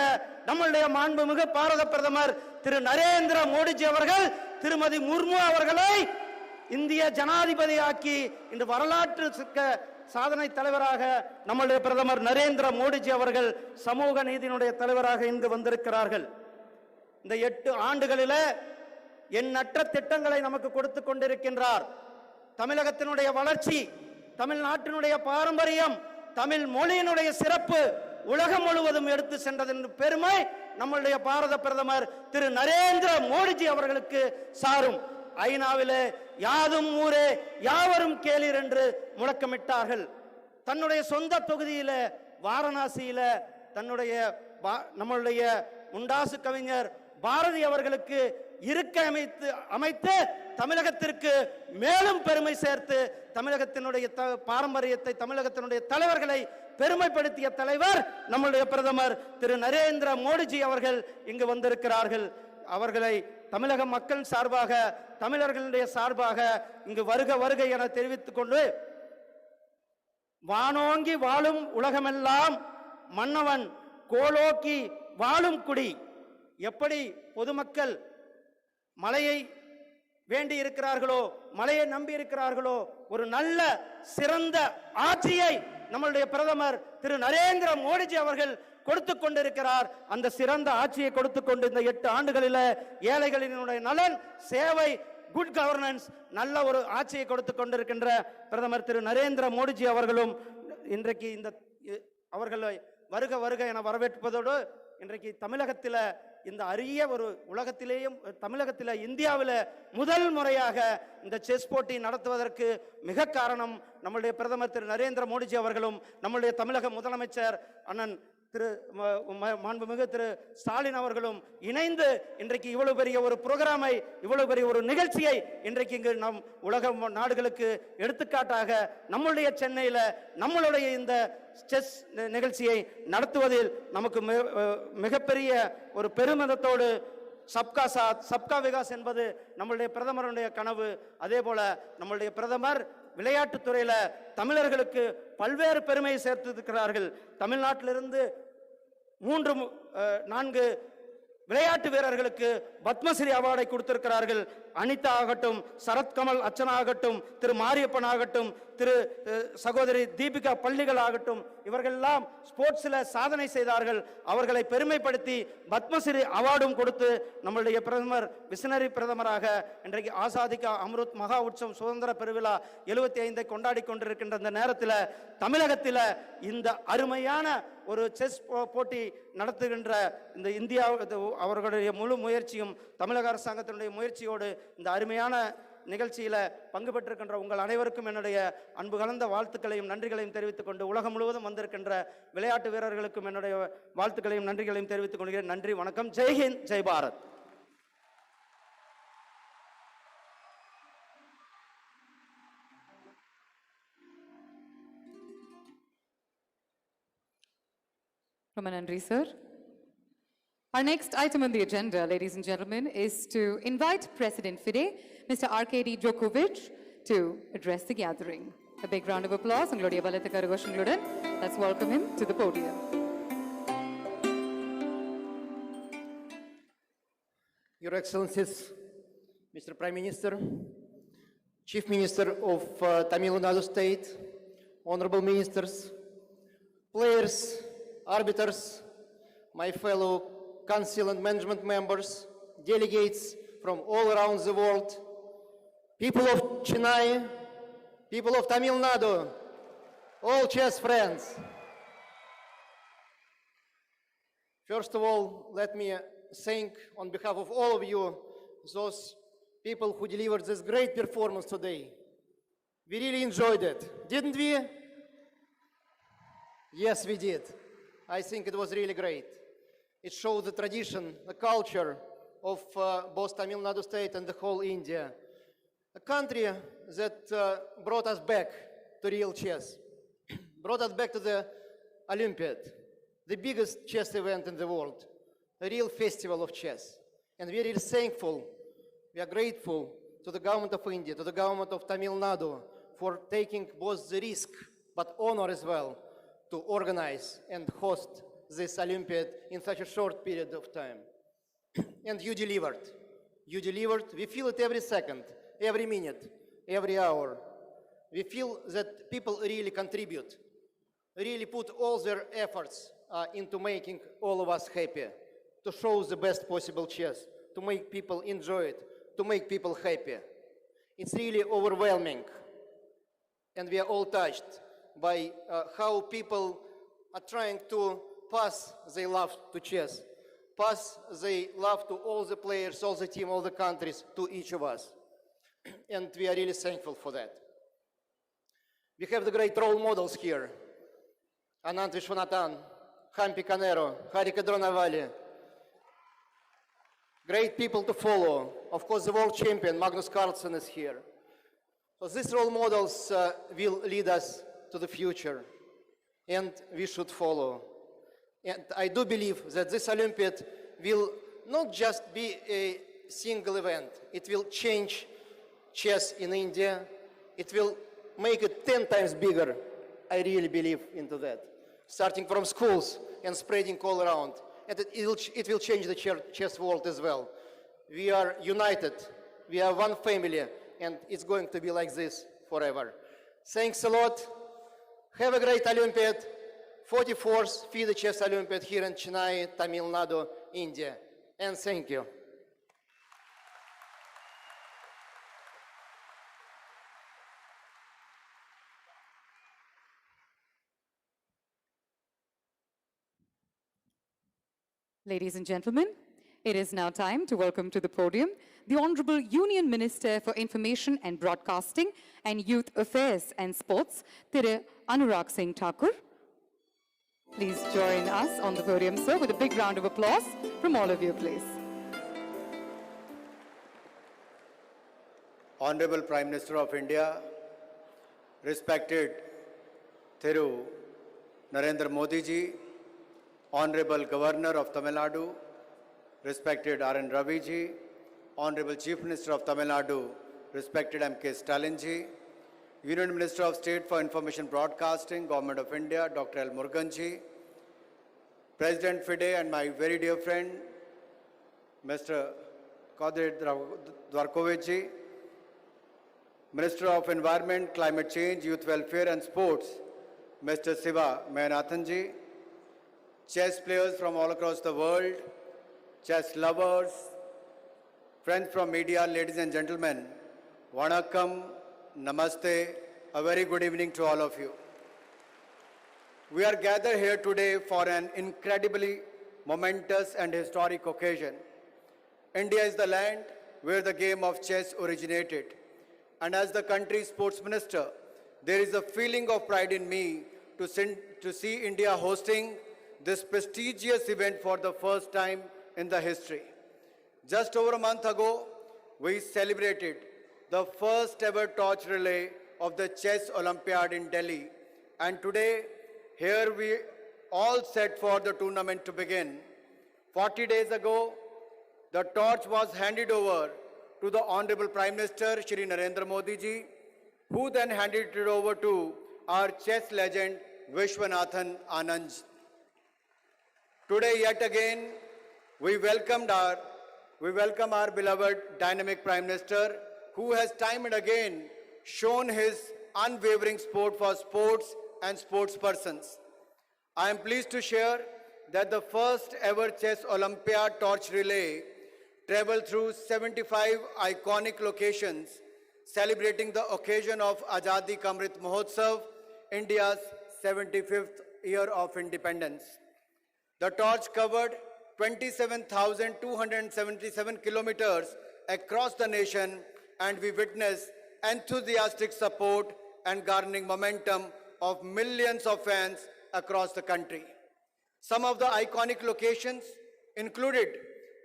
நம்முடைய மாண்புமிகு பாரத பிரதமர் திரு நரேந்திர மோடிஜி அவர்கள் திருமதி முர்மு அவர்களை இந்திய ஜனாதிபதியாக்கி இன்று வரலாற்று சாதனை தலைவராக நம்முடைய பிரதமர் நரேந்திர மோடிஜி அவர்கள் சமூக நீதியினுடைய தலைவராக இங்கு வந்திருக்கிறார்கள். இந்த 8 ஆண்டுகளில் எண்ணற்ற திட்டங்களை நமக்கு கொடுத்து கொண்டிருக்கின்றார். தமிழகத்தினுடைய வளர்ச்சி, தமிழ்நாட்டினுடைய பாரம்பரியம், தமிழ் மொழியினுடைய சிறப்பு உலகம் முழுவதும் எடுத்து சென்றதன் பெருமை நம்முடைய பாரத பிரதமர் திரு நரேந்திர மோடிஜி அவர்களுக்கு சாரும். ஐநாவிலே யாதும் ஊரே யாவரும் கேளீர் என்று முழக்கமிட்டார்கள். தன்னுடைய சொந்த தொகுதியில வாரணாசியில நம்முடைய முண்டாசு கவிஞர் பாரதி அவர்களுக்கு இருக்க அமைத்து தமிழகத்திற்கு மேலும் பெருமை சேர்த்து தமிழகத்தினுடைய பாரம்பரியத்தை, தமிழகத்தினுடைய தலைவர்களை பெருமைப்படுத்திய தலைவர் நம்முடைய பிரதமர் திரு நரேந்திர மோடிஜி அவர்கள் இங்கு வந்திருக்கிறார்கள். அவர்களை தமிழக மக்கள் சார்பாக, தமிழர்களுடைய சார்பாக இங்கு வருக என தெரிவித்துக் கொண்டு, வானோங்கி வாழும் உலகமெல்லாம் மன்னவன் கோலோக்கி வாழும் குடி. எப்படி பொதுமக்கள் மழையை வேண்டி இருக்கிறார்களோ, மழையை நம்பி இருக்கிறார்களோ, ஒரு நல்ல சிறந்த ஆட்சியை நம்முடைய பிரதமர் திரு நரேந்திர மோடிஜி அவர்கள் கொடுத்து கொண்டிருக்கிறார். அந்த சிறந்த ஆட்சியை கொடுத்து கொண்டு இந்த 8 ஆண்டுகளில் ஏழைகளினுடைய நலன், சேவை, குட் கவர்னன்ஸ், நல்ல ஒரு ஆட்சியை கொடுத்து கொண்டிருக்கின்ற பிரதமர் திரு நரேந்திர மோடிஜி அவர்களும் இன்றைக்கு இந்த அவர்களை வருக என வரவேற்பதோடு, இன்றைக்கு தமிழகத்தில் இந்த அரிய ஒரு உலகத்திலேயும் தமிழகத்தில் இந்தியாவில் முதல் முறையாக இந்த செஸ் போட்டி நடத்துவதற்கு மிக காரணம் நம்முடைய பிரதமர் திரு நரேந்திர மோடிஜி அவர்களும் நம்முடைய தமிழக முதலமைச்சர் அண்ணன் திரு மாண்புமிகு திரு ஸ்டாலின் அவர்களும் இணைந்து இன்றைக்கு இவ்வளவு பெரிய ஒரு புரோகிராமை, இவ்வளவு பெரிய ஒரு நிகழ்ச்சியை இன்றைக்கு இங்கு நம் உலக நாடுகளுக்கு எடுத்துக்காட்டாக நம்முடைய சென்னையில் நம்மளுடைய இந்த செஸ் நிகழ்ச்சியை நடத்துவதில் நமக்கு மிகப்பெரிய ஒரு பெருமிதத்தோடு, சப்கா சாத் சப்கா விகாஸ் என்பது நம்மளுடைய பிரதமருடைய கனவு. அதே போல நம்மளுடைய பிரதமர் விளையாட்டுத்துறையில தமிழர்களுக்கு பல்வேறு பெருமையை சேர்த்திருக்கிறார்கள். தமிழ்நாட்டிலிருந்து 3-4 விளையாட்டு வீரர்களுக்கு பத்மஸ்ரீ அவார்டை கொடுத்திருக்கிறார்கள். அனிதா ஆகட்டும், சரத்கமல் அர்ச்சனா ஆகட்டும், திரு மாரியப்பன் ஆகட்டும், திரு சகோதரி தீபிகா பள்ளிகள் ஆகட்டும், இவர்களெல்லாம் ஸ்போர்ட்ஸில் சாதனை செய்தார்கள். அவர்களை பெருமைப்படுத்தி பத்மஸ்ரீ அவார்டும் கொடுத்து நம்மளுடைய பிரதமர் விசனரி பிரதமராக இன்றைக்கு ஆசாதி கா அம்ருத் மகா உற்சவம் சுதந்திர பெருவிழா 75 கொண்டாடி கொண்டிருக்கின்ற இந்த நேரத்தில் தமிழகத்தில் இந்த அருமையான ஒரு செஸ் போட்டி நடத்துகின்ற இந்த இந்தியா அவர்களுடைய முழு முயற்சியும் தமிழக அரசாங்கத்தினுடைய முயற்சியோடு இந்த அருமையான நிகழ்ச்சியில் பங்கு பெற்றிருக்கின்ற உங்கள் அனைவருக்கும் என்னுடைய அன்பு கலந்த வாழ்த்துக்களையும் நன்றிகளையும் தெரிவித்துக் கொண்டு, உலகம் முழுவதும் வந்திருக்கின்ற விளையாட்டு வீரர்களுக்கும் என்னுடைய வாழ்த்துக்களையும் நன்றிகளையும் தெரிவித்துக் கொள்கிறேன். நன்றி, வணக்கம். Jai Hind, Jai Bharat. Ramanandri sir. Our next item on the agenda, ladies and gentlemen, is to invite President FIDE, Mr. Arkady Djokovic, to address the gathering. A big round of applause. Let's welcome him to the podium. Your Excellencies, Mr. Prime Minister, Chief Minister of Tamil Nadu State, honorable ministers, players, arbiters, my fellow council and management members, delegates from all around the world, people of Chennai, people of Tamil Nadu, all chess friends. First of all, let me thank on behalf of all of you those people who delivered this great performance today. We really enjoyed it, didn't we? Yes, we did. I think it was really great. It showed the tradition, the culture of both Tamil Nadu state and the whole India. A country that brought us back to real chess, brought us back to the Olympiad, the biggest chess event in the world, a real festival of chess. And we are really thankful, we are grateful to the government of India, to the government of Tamil Nadu for taking both the risk but honor as well to organize and host this Olympiad in such a short period of time. And you delivered. You delivered. We feel it every second, every minute, every hour. We feel that people really contribute, really put all their efforts into making all of us happy, to show the best possible chess, to make people enjoy it, to make people happy. It's really overwhelming. And we are all touched by how people are trying to pass their love to chess, pass their love to all the players, all the team, all the countries, to each of us. And we are really thankful for that. We have the great role models here. Anand Vishwanathan, Hampi Canero, Harika Dronavali. Great people to follow. Of course, the world champion, Magnus Carlsen, is here. So these role models will lead us to the future, and we should follow. And I do believe that this Olympiad will not just be a single event. It will change chess in India. It will make it 10 times bigger. I really believe into that. Starting from schools and spreading all around. And it will change the chess world as well. We are united. We are one family. And it's going to be like this forever. Thanks a lot. Have a great Olympiad. 44th FIDE Chess Olympiad here in Chennai, Tamil Nadu, India. And thank you. Ladies and gentlemen, it is now time to welcome to the podium the Honorable Union Minister for Information and Broadcasting and Youth Affairs and Sports, Thiru Anurag Singh Thakur. Please join us on the podium, sir, with a big round of applause from all of you, please. Honorable Prime Minister of India, respected Thiru Narendra Modi ji, Honorable Governor of Tamil Nadu, respected R.N. Ravi ji, Honorable Chief Minister of Tamil Nadu, respected M.K. Stalin ji, Union Minister of State for Information Broadcasting, Government of India, Dr. L. Murugan ji, President FIDE and my very dear friend, Mr. Kadir Dwarkovich ji, Minister of Environment, Climate Change, Youth Welfare and Sports, Mr. Siva Mayanathan ji, chess players from all across the world, chess lovers, friends from media, ladies and gentlemen, Vanakkam, Namaste, a very good evening to all of you. We are gathered here today for an incredibly momentous and historic occasion. India is the land where the game of chess originated. And as the country's sports minister, there is a feeling of pride in me to see India hosting this prestigious event for the first time in the history. Just over a month ago, we celebrated the first ever torch relay of the Chess Olympiad in Delhi. And today, here we all set for the tournament to begin. 40 days ago, the torch was handed over to the Honorable Prime Minister, Shri Narendra Modi ji, who then handed it over to our chess legend, Vishwanathan Anand. Today, yet again, we welcomed our we welcome our beloved dynamic Prime Minister, who has time and again shown his unwavering support for sports and sports persons. I am pleased to share that the first ever chess Olympiad torch relay traveled through 75 iconic locations celebrating the occasion of Azadi Ka Amrit Mahotsav, India's 75th year of independence. The torch covered 27,277 kilometers across the nation, and we witnessed enthusiastic support and garnering momentum of millions of fans across the country. Some of the iconic locations included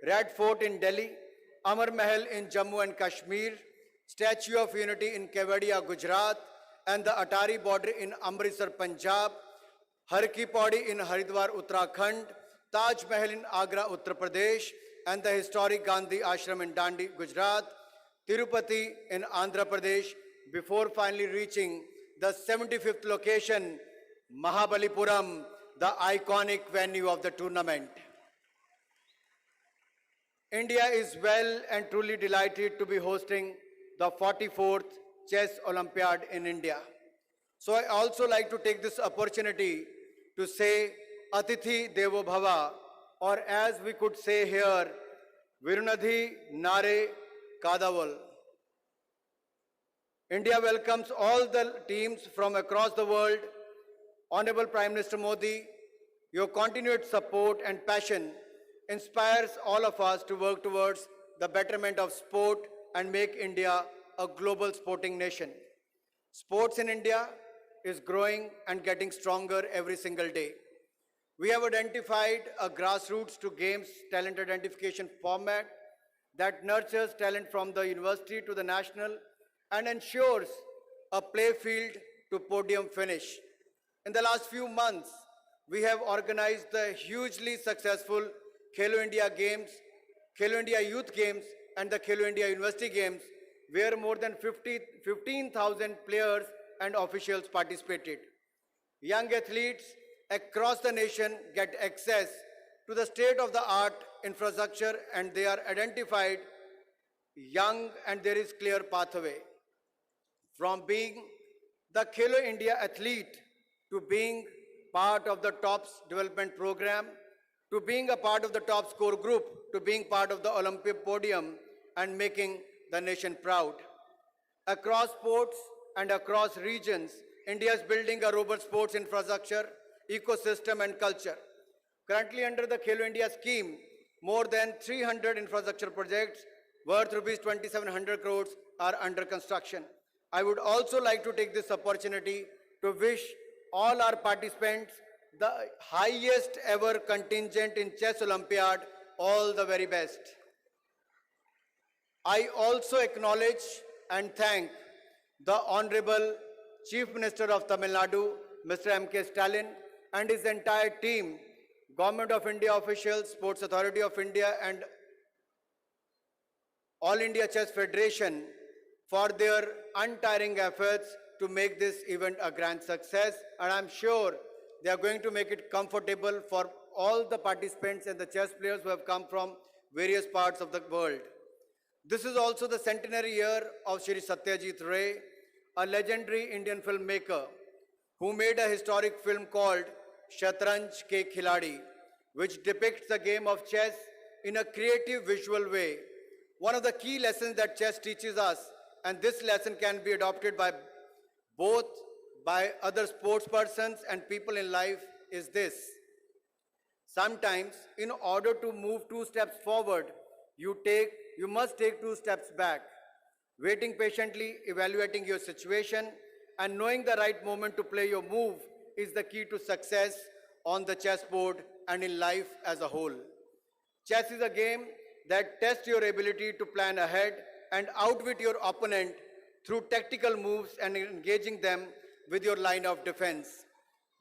Red Fort in Delhi, Amar Mahal in Jammu and Kashmir, Statue of Unity in Kevadia, Gujarat, and the Atari border in Amritsar, Punjab, Har Ki Pauri in Haridwar, Uttarakhand, Taj Mahal in Agra, Uttar Pradesh, and the historic Gandhi Ashram in Dandi, Gujarat, Tirupati in Andhra Pradesh, before finally reaching the 75th location, Mahabalipuram, the iconic venue of the tournament. India is well and truly delighted to be hosting the 44th Chess Olympiad in India. So I also like to take this opportunity to say Atithi Devo Bhava, or as we could say here, Virunadhi Nare Kadaval. India welcomes all the teams from across the world. Honorable Prime Minister Modi, your continued support and passion inspires all of us to work towards the betterment of sport and make India a global sporting nation. Sports in India is growing and getting stronger every single day. We have identified a grassroots to games talent identification format that nurtures talent from the university to the national and ensures a play field to podium finish. In the last few months, we have organized the hugely successful Khelo India Games, Khelo India Youth Games, and the Khelo India University Games, where more than 15,000 players and officials participated. Young athletes across the nation get access to the state-of-the-art infrastructure, and they are identified young, and there is clear pathway. From being the Khelo India athlete to being part of the TOPS development program, to being a part of the top score group, to being part of the Olympic podium and making the nation proud. Across sports and across regions, India is building a robust sports infrastructure, ecosystem and culture. Currently under the Khelo India scheme, more than 300 infrastructure projects worth rupees 2,700 crores are under construction. I would also like to take this opportunity to wish all our participants, the highest ever contingent in Chess Olympiad, all the very best. I also acknowledge and thank the Honorable Chief Minister of Tamil Nadu, Mr. M.K. Stalin, and his entire team, Government of India officials, Sports Authority of India, and All India Chess Federation for their untiring efforts to make this event a grand success. And I'm sure they are going to make it comfortable for all the participants and the chess players who have come from various parts of the world. This is also the centenary year of Shri Satyajit Ray, a legendary Indian filmmaker who made a historic film called Shatranj Ke Khiladi, which depicts the game of chess in a creative visual way. One of the key lessons that chess teaches us, and this lesson can be adopted by both by other sports persons and people in life, is this. Sometimes, in order to move 2 steps forward, you must take 2 steps back. Waiting patiently, evaluating your situation, and knowing the right moment to play your move is the key to success on the chessboard and in life as a whole. Chess is a game that tests your ability to plan ahead and outwit your opponent through tactical moves and engaging them with your line of defense.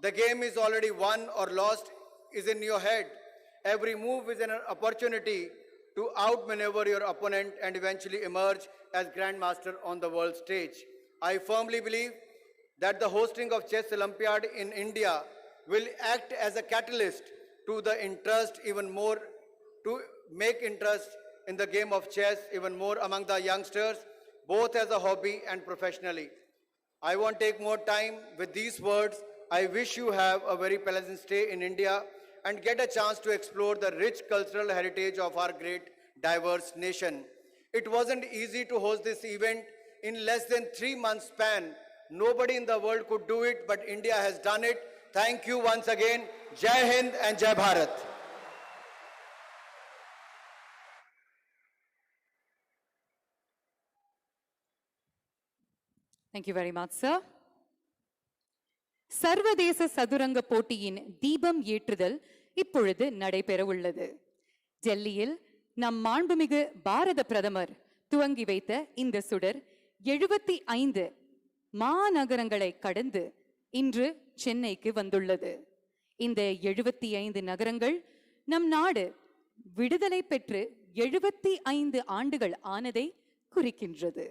The game is already won or lost is in your head. Every move is an opportunity to outmaneuver your opponent and eventually emerge as grandmaster on the world stage. I firmly believe that the hosting of Chess Olympiad in India will act as a catalyst to the interest even more, to make interest in the game of chess, even more among the youngsters, both as a hobby and professionally. I won't take more time. With these words, I wish you have a very pleasant stay in India and get a chance to explore the rich cultural heritage of our great diverse nation. It wasn't easy to host this event in less than 3 months span. Nobody in the world could do it, but India has done it. Thank you once again. Jai Hind and Jai Bharat. Thank you very much, sir. சர்வதேச சதுரங்க போட்டியின் தீபம் ஏற்றுதல் இப்பொழுது நடைபெற உள்ளது. டெல்லியில் நம் மாண்புமிகு பாரத பிரதமர் துவங்கி வைத்த இந்த சுடர் 75 மாநகரங்களை கடந்து இன்று சென்னைக்கு வந்துள்ளது. இந்த 75 நகரங்கள் நம் நாடு விடுதலை பெற்று 75 ஆண்டுகள் ஆனதை குறிக்கின்றது.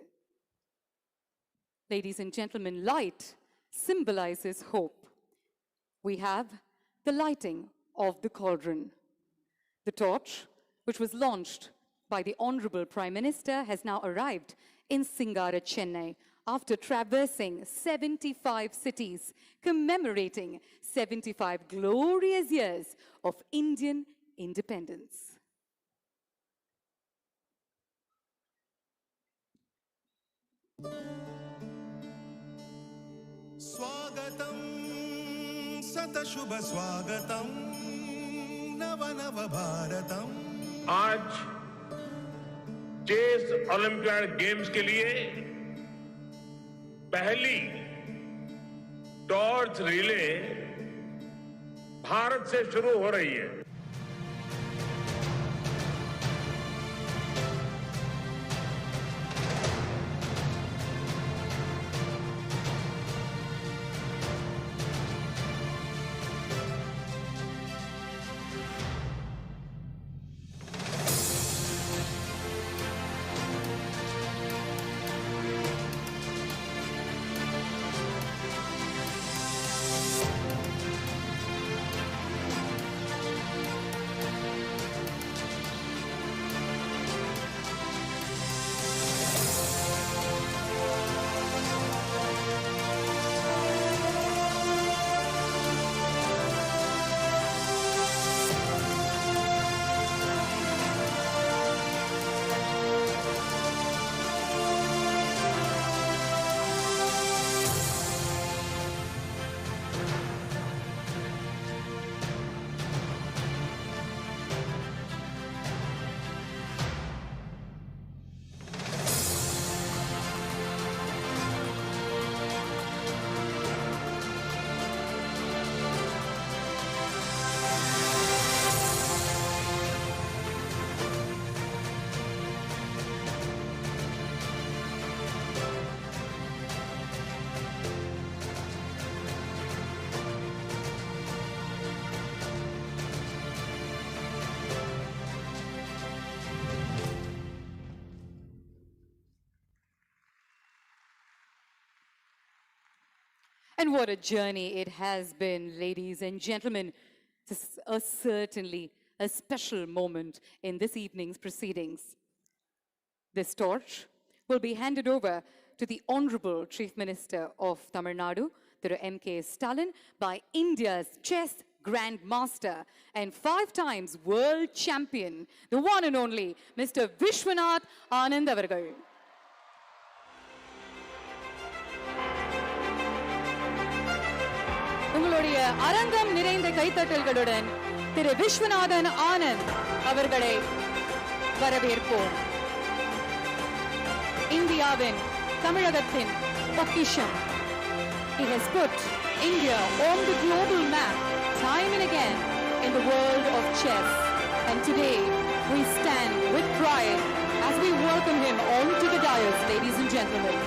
Ladies and gentlemen, light symbolizes hope. We have the lighting of the cauldron. The torch, which was launched by the Honorable Prime Minister, has now arrived in Singara, Chennai, after traversing 75 cities, commemorating 75 glorious years of Indian independence. स्वागतं सतशुभ स्वागतं नव नव भारतम। आज chess olympiad games के लिए पहली torch relay Bharat से शुरू हो रही है। And what a journey it has been, ladies and gentlemen. This is certainly a special moment in this evening's proceedings. This torch will be handed over to the Honorable Chief Minister of Tamil Nadu, Thiru M.K. Stalin, by India's chess Grand Master and 5 times world champion, the one and only Mr. Vishwanath Anand avargal. உங்களுடைய அரங்கம் நிறைந்த கைத்தட்டல்களுடன் திரு விஸ்வநாதன் ஆனந்த் அவர்களை வரவேற்போம். இந்தியாவின் தமிழகத்தின் பொக்கிஷம். He has put India on the global map time and again in the world of chess. And today we stand with pride as we welcome him onto the dais, ladies and gentlemen.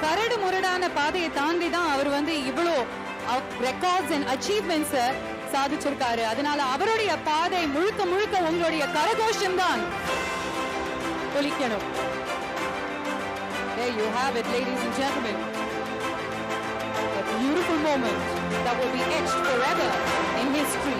கரடு முரடான பாதையை தாண்டி தான் அவர் இவ்வளோ records and achievements சாதிச்சிருக்காரு. அதனால அவருடைய பாதை முழுக்க முழுக்க உங்களுடைய கரகோஷம் தான் ஒலிக்கணும். There you have it, ladies and gentlemen. A beautiful moment that will be etched forever in history.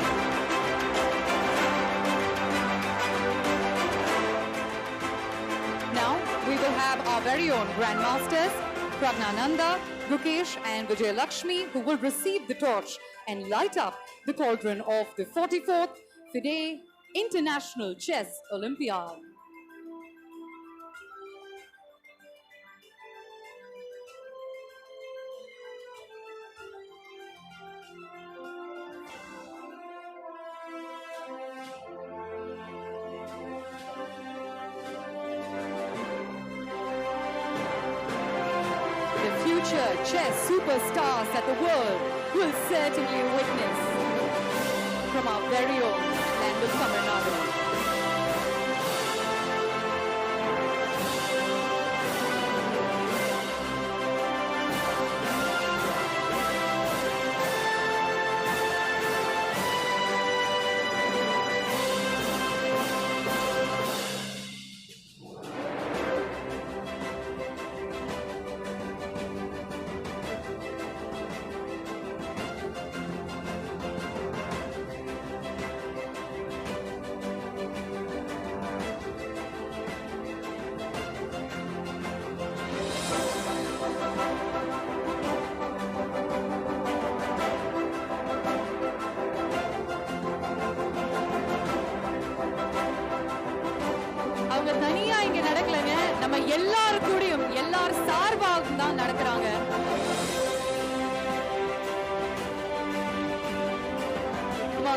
Now we will have our very own grandmasters, Pragnananda, Gukesh and Vijayalakshmi, who will receive the torch and light up the cauldron of the 44th FIDE International Chess Olympiad. Chess superstars that the world will certainly witness from our very own land of Tamil Nadu.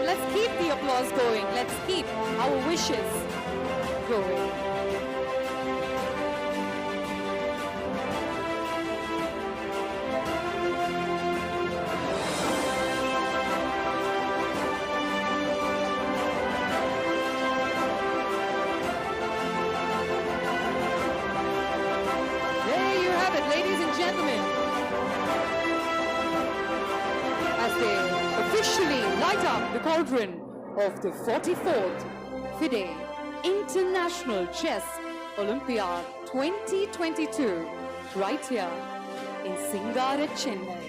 Let's keep the applause going. Let's keep our wishes going. There you have it, ladies and gentlemen. As they officially light up the cauldron of the 44th FIDE International Chess Olympiad 2022 right here in Singara, Chennai.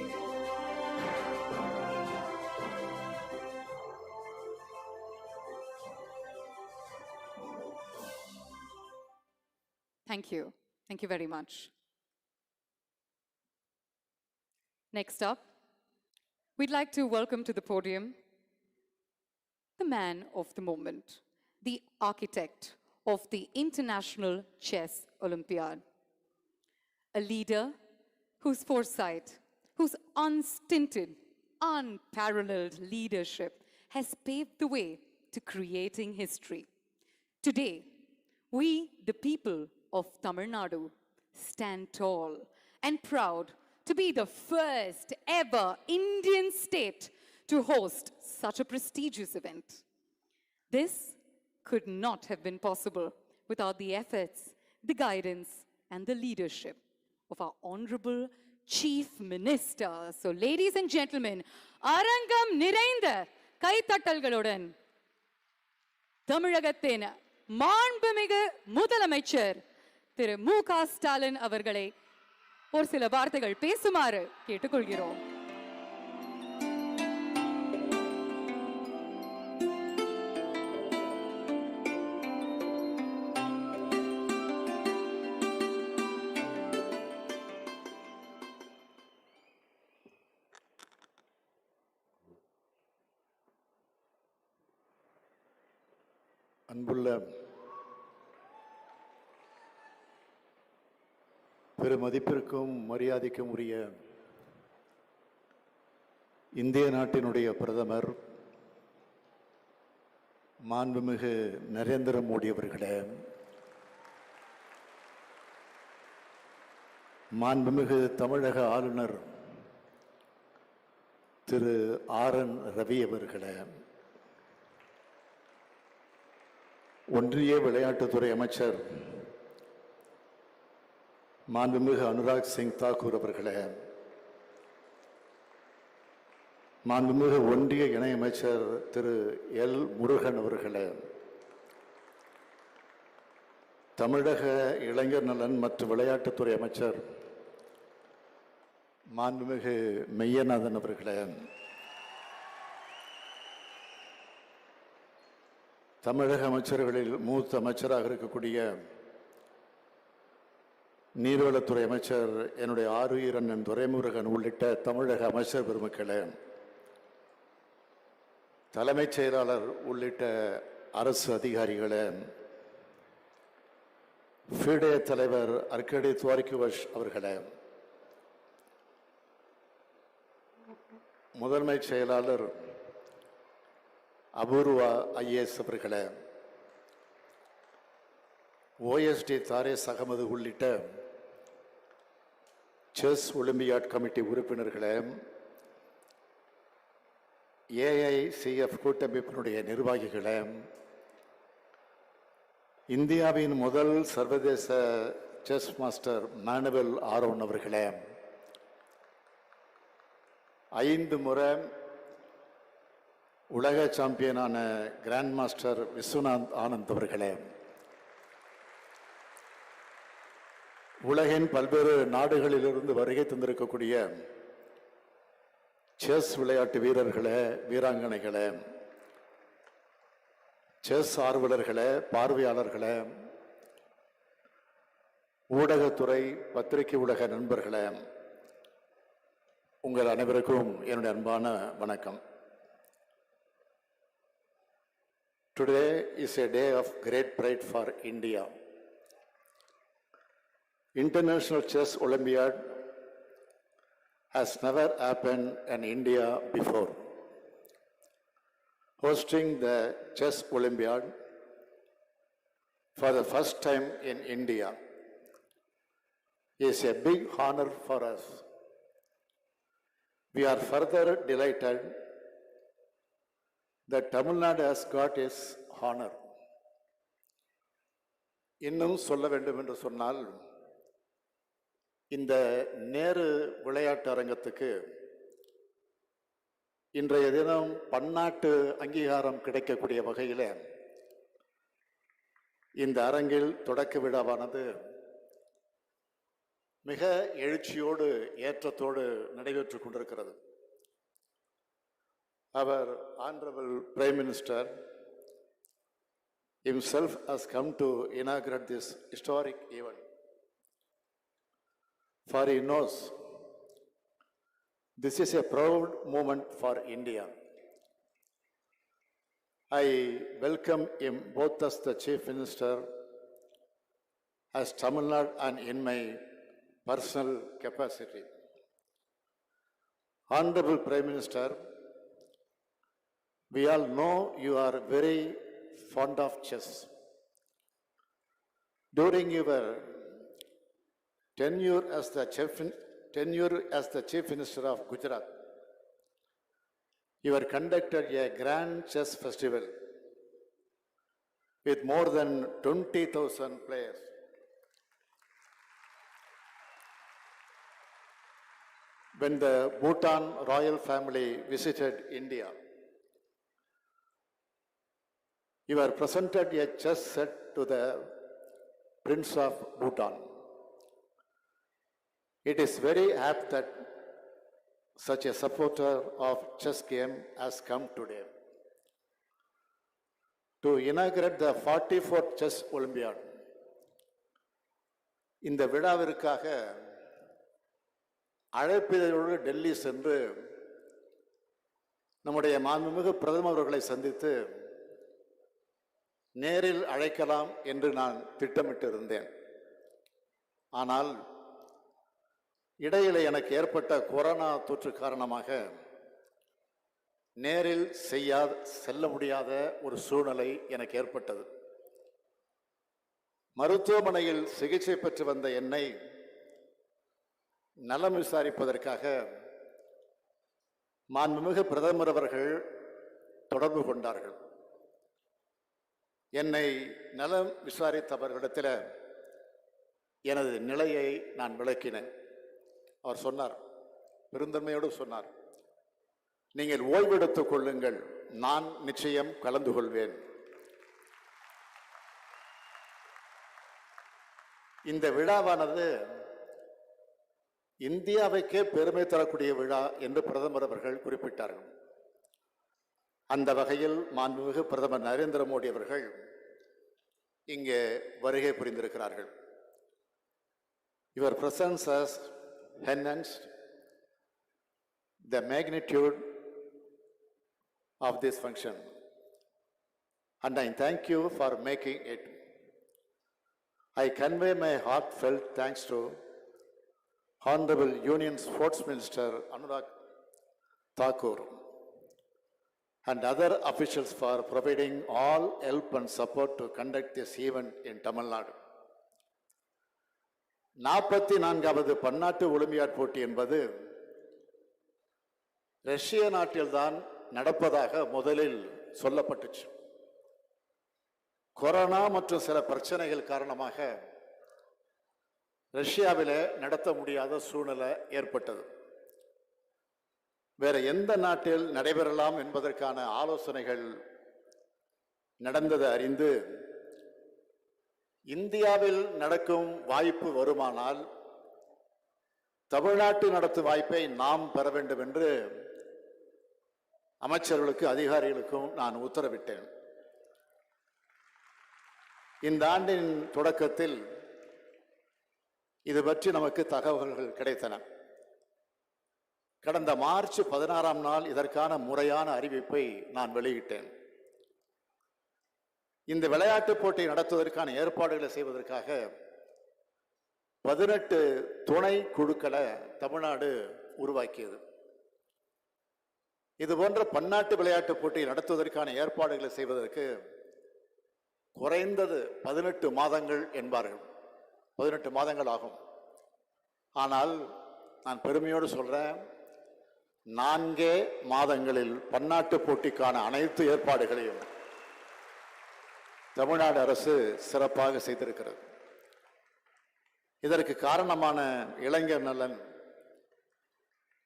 Thank you. Thank you very much. Next up, we'd like to welcome to the podium the man of the moment, the architect of the International Chess Olympiad, a leader whose foresight, whose unstinted, unparalleled leadership has paved the way to creating history. Today, we, the people of Tamil Nadu, stand tall and proud to be the first ever Indian state to host such a prestigious event. This could not have been possible without the efforts, the guidance, and the leadership of our Honorable Chief Minister. So, ladies and gentlemen, Arangam Nirainda Kaittattalgaludan Tamilagathina மாண்புமிகு முதலமைச்சர் திரு மு.க. ஸ்டாலின் அவர்களை ஒரு சில வார்த்தைகள் பேசுமாறு கேட்டுக்கொள்கிறோம். அன்புள்ள பெருமதிப்பிற்கும் மரியாதைக்கும் உரிய இந்திய நாட்டினுடைய பிரதமர் மாண்புமிகு நரேந்திர மோடி அவர்களே, மாண்புமிகு தமிழக ஆளுநர் திரு ஆர்.என். ரவி அவர்களே, ஒன்றிய விளையாட்டுத்துறை அமைச்சர் மாண்புமிகு அனுராக் சிங் தாக்கூர் அவர்களே, மாண்புமிகு ஒன்றிய இணையமைச்சர் திரு எல் முருகன் அவர்களே, தமிழக இளைஞர் நலன் மற்றும் விளையாட்டுத்துறை அமைச்சர் மாண்புமிகு மெய்யநாதன் அவர்களே, தமிழக அமைச்சர்களில் மூத்த அமைச்சராக இருக்கக்கூடிய நீர்வளத்துறை அமைச்சர் என்னுடைய ஆருயிர் அண்ணன் துரைமுருகன் உள்ளிட்ட தமிழக அமைச்சர் பெருமக்களே, தலைமைச் செயலாளர் உள்ளிட்ட அரசு அதிகாரிகளே, FIDE தலைவர் அர்கடி துவாரிகுவஷ் அவர்களே, முதன்மைச் செயலாளர் அபூர்வா IAS அவர்களே, OSD தாரேஸ் அகமது உள்ளிட்ட செஸ் ஒலிம்பியாட் கமிட்டி உறுப்பினர்களே, AICF கூட்டமைப்பினுடைய நிர்வாகிகளே, இந்தியாவின் முதல் சர்வதேச செஸ் மாஸ்டர் மானுவல் ஆரோன் அவர்களே, 5 முறை உலக சாம்பியனான கிராண்ட் மாஸ்டர் விஸ்வநாத் ஆனந்த் அவர்களே, உலகின் பல்வேறு நாடுகளிலிருந்து வருகை தந்திருக்கக்கூடிய செஸ் விளையாட்டு வீரர்களே, வீராங்கனைகளே, செஸ் ஆர்வலர்களே, பார்வையாளர்களே, ஊடகத்துறை பத்திரிகை உலக நண்பர்களே, உங்கள் அனைவருக்கும் என்னுடைய அன்பான வணக்கம். Today is a day of great pride for India. International Chess Olympiad has never happened in India before. Hosting the Chess Olympiad for the first time in India is a big honor for us. We are further delighted that Tamil Nadu has got its honor. இன்னும் சொல்ல வேண்டும் என்று சொன்னால், இந்த நேரு விளையாட்டு அரங்கத்துக்கு இன்றைய தினம் பன்னாட்டு அங்கீகாரம் கிடைக்கக்கூடிய வகையில் இந்த அரங்கில் தொடக்க விழாவானது மிக எழுச்சியோடு ஏற்றத்தோடு நடைபெற்றுக் கொண்டிருக்கிறது. Our Honorable Prime Minister himself has come to inaugurate this historic event. For he knows this is a proud moment for India. I welcome him both as the Chief Minister, as Tamil Nadu, and in my personal capacity. Honorable Prime Minister, we all know you are very fond of chess. During your tenure as the Chief Minister of Gujarat, you have conducted a grand chess festival with more than 20,000 players. When the Bhutan royal family visited India, you were presented a chess set to the Prince of Bhutan. It is very apt that such a supporter of chess game has come today to inaugurate the 44th Chess Olympiad. இந்த விழாவிற்காக அழைப்பிதழோடு டெல்லி சென்று நம்முடைய மாண்புமிகு பிரதமர் அவர்களை சந்தித்து நேரில் அழைக்கலாம் என்று நான் திட்டமிட்டு இருந்தேன். ஆனால் இடையிலே எனக்கு ஏற்பட்ட கொரோனா தொற்று காரணமாக நேரில் செல்ல முடியாத ஒரு சூழ்நிலை எனக்கு ஏற்பட்டது. மருத்துவமனையில் சிகிச்சை பெற்று வந்த என்னை நலம் விசாரிப்பதற்காக மாண்புமிகு பிரதமர் அவர்கள் தொடர்பு கொண்டார்கள். என்னை நலம் விசாரித்தவர்களிடத்தில் எனது நிலையை நான் விளக்கினேன். அவர் சொன்னார், பெருந்தன்மையோடு சொன்னார், நீங்கள் ஓய்வெடுத்துக் கொள்ளுங்கள், நான் நிச்சயம் கலந்து கொள்வேன். இந்த விழாவானது இந்தியாவுக்கே பெருமை தரக்கூடிய விழா என்று பிரதமர் அவர்கள் குறிப்பிட்டார்கள். அந்த வகையில் மாண்புமிகு பிரதமர் நரேந்திர மோடி அவர்கள் இங்கே வருகை புரிந்திருக்கிறார்கள். Your presence has enhanced the magnitude of this function, and I thank you for making it. I convey my heartfelt thanks to Honorable Union Sports Minister Anurag Thakur and other officials for providing all help and support to conduct this event in Tamil Nadu. 44வது பன்னாட்டு olympiad போட்டி என்பது ரஷ்ய நாட்டில்தான் நடப்பதாக முதலில் சொல்லப்பட்டுச்சு. Corona மற்றும் சில பிரச்சனைகள் காரணமாக ரஷ்யாவில் நடத்த முடியாத சூழ்நிலை ஏற்பட்டது. வேற எந்த நாட்டில் நடைபெறலாம் என்பதற்கான ஆலோசனைகள் நடந்தது அறிந்து இந்தியாவில் நடக்கும் வாய்ப்பு வருமானால் தமிழ்நாட்டு நடத்தும் வாய்ப்பை நாம் பெற வேண்டும் என்று அமைச்சர்களுக்கு அதிகாரிகளுக்கும் நான் உத்தரவிட்டேன். இந்த ஆண்டின் தொடக்கத்தில் இது பற்றி நமக்கு தகவல்கள் கிடைத்தன. கடந்த மார்ச் 16ஆம் நாள் இதற்கான முறையான அறிவிப்பை நான் வெளியிட்டேன். இந்த விளையாட்டுப் போட்டி நடத்துவதற்கான ஏற்பாடுகளை செய்வதற்காக 18 துணை குழுக்களை தமிழ்நாடு உருவாக்கியது. இதுபோன்ற பன்னாட்டு விளையாட்டுப் போட்டி நடத்துவதற்கான ஏற்பாடுகளை செய்வதற்கு குறைந்தது 18 மாதங்கள் என்பார்கள். 18 மாதங்கள் ஆகும். ஆனால் நான் பெருமையோடு சொல்றேன், 4 மாதங்களில் பன்னாட்டு போட்டிக்கான அனைத்து ஏற்பாடுகளையும் தமிழ்நாடு அரசு சிறப்பாக செய்திருக்கிறது. இதற்கு காரணமான இளைஞர் நலன்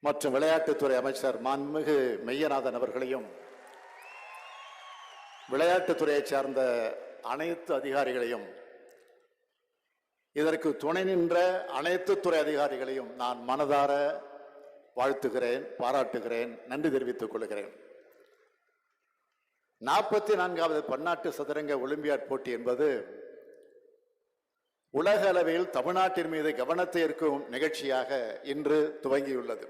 மற்றும் விளையாட்டுத்துறை அமைச்சர் மாண்புமிகு மெய்யநாதன் அவர்களையும் விளையாட்டுத்துறையை சார்ந்த அனைத்து அதிகாரிகளையும் இதற்கு துணை நின்ற அனைத்து துறை அதிகாரிகளையும் நான் மனதார வாழ்த்துகிறேன், பாராட்டுகிறேன், நன்றி தெரிவித்துக் கொள்கிறேன். 44வது பன்னாட்டு சதுரங்க ஒலிம்பியாட் போட்டி என்பது உலக அளவில் தமிழ்நாட்டின் மீது கவனத்தை ஈர்க்கும் நிகழ்ச்சியாக இன்று துவங்கியுள்ளது.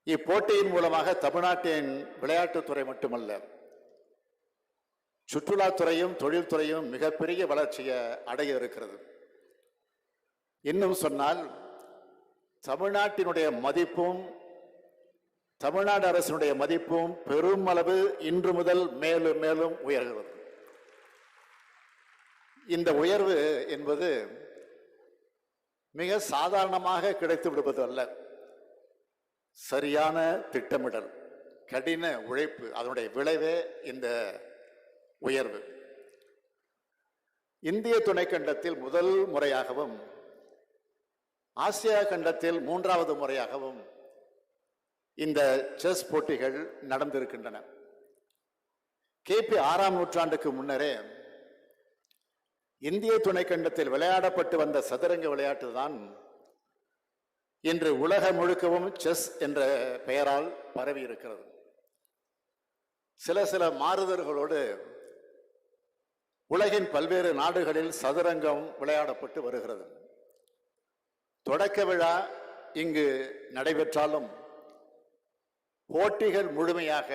இப்போட்டியின் மூலமாக தமிழ்நாட்டின் விளையாட்டுத்துறை மட்டுமல்ல, சுற்றுலாத்துறையும் தொழில்துறையும் மிகப்பெரிய வளர்ச்சியை அடைய இருக்கிறது. இன்னும் சொன்னால் தமிழ்நாட்டினுடைய மதிப்பும் தமிழ்நாடு அரசினுடைய மதிப்பும் பெரும் அளவு இன்று முதல் மேலும் மேலும் உயர்கிறது. இந்த உயர்வு என்பது மிக சாதாரணமாக கிடைத்து விடுவது அல்ல. சரியான திட்டமிடல், கடின உழைப்பு, அதனுடைய விளைவே இந்த உயர்வு. இந்திய துணைக்கண்டத்தில் முதல் முறையாகவும் ஆசியா கண்டத்தில் 3வது முறையாகவும் இந்த செஸ் போட்டிகள் நடந்திருக்கின்றன. கிபி 6ஆம் நூற்றாண்டுக்கு முன்னரே இந்திய துணைக்கண்டத்தில் விளையாடப்பட்டு வந்த சதுரங்க விளையாட்டு தான் இன்று உலகம் முழுக்கவும் செஸ் என்ற பெயரால் பரவி இருக்கிறது. சில மாறுதல்களோடு உலகின் பல்வேறு நாடுகளில் சதுரங்கம் விளையாடப்பட்டு வருகிறது. தொடக்க விழா இங்கு நடைபெற்றாலும் போட்டிகள் முழுமையாக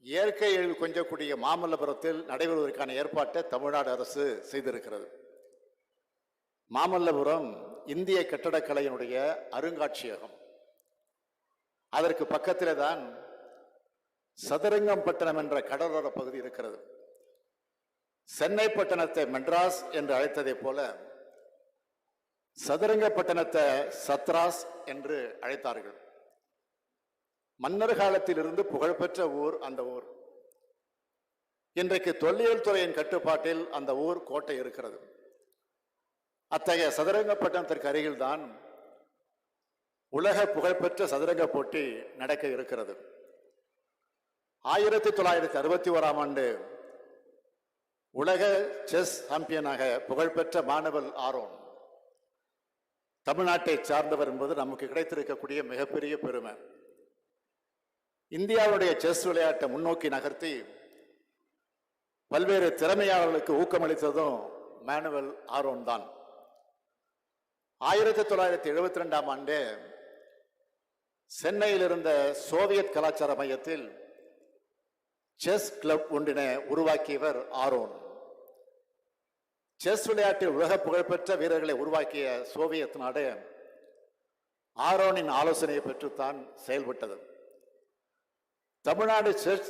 இயற்கையில் கொஞ்சக்கூடிய மாமல்லபுரத்தில் நடைபெறுவதற்கான ஏற்பாட்டை தமிழ்நாடு அரசு செய்திருக்கிறது. மாமல்லபுரம் இந்திய கட்டடக்கலையினுடைய அருங்காட்சியகம். அதற்கு பக்கத்திலே தான் சதுரங்கம் பட்டணம் என்ற கடலோர பகுதி இருக்கிறது. சென்னை பட்டணத்தை மெட்ராஸ் என்று அழைத்ததை போல சதுரங்க பட்டணத்தை சத்ராஸ் என்று அழைத்தார்கள். மன்னர் காலத்தில் இருந்து புகழ்பெற்ற ஊர் அந்த ஊர். இன்றைக்கு தொல்லியல் துறையின் கட்டுப்பாட்டில் அந்த ஊர் கோட்டை இருக்கிறது. அத்தகைய சதுரங்க பட்டணத்திற்கு அருகில்தான் உலக புகழ்பெற்ற சதுரங்க போட்டி நடக்க இருக்கிறது. 1961ஆம் ஆண்டு உலக செஸ் சாம்பியனாக புகழ்பெற்ற மாணவன் ஆரோன் தமிழ்நாட்டை சார்ந்தவர் என்பது நமக்கு கிடைத்திருக்கக்கூடிய மிகப்பெரிய பெருமை. இந்தியாவுடைய செஸ் விளையாட்டை முன்னோக்கி நகர்த்தி பல்வேறு திறமையாளர்களுக்கு ஊக்கமளித்ததும் மேனுவல் ஆரோன் தான். 1972ஆம் ஆண்டு சென்னையில் இருந்த சோவியத் கலாச்சார மையத்தில் செஸ் கிளப் ஒன்றினை உருவாக்கியவர் ஆரோன். செஸ் விளையாட்டில் உலக புகழ்பெற்ற வீரர்களை உருவாக்கிய சோவியத் நாடு ஆரோனின் ஆலோசனையை பெற்றுத்தான் செயல்பட்டது. தமிழ்நாடு செஸ்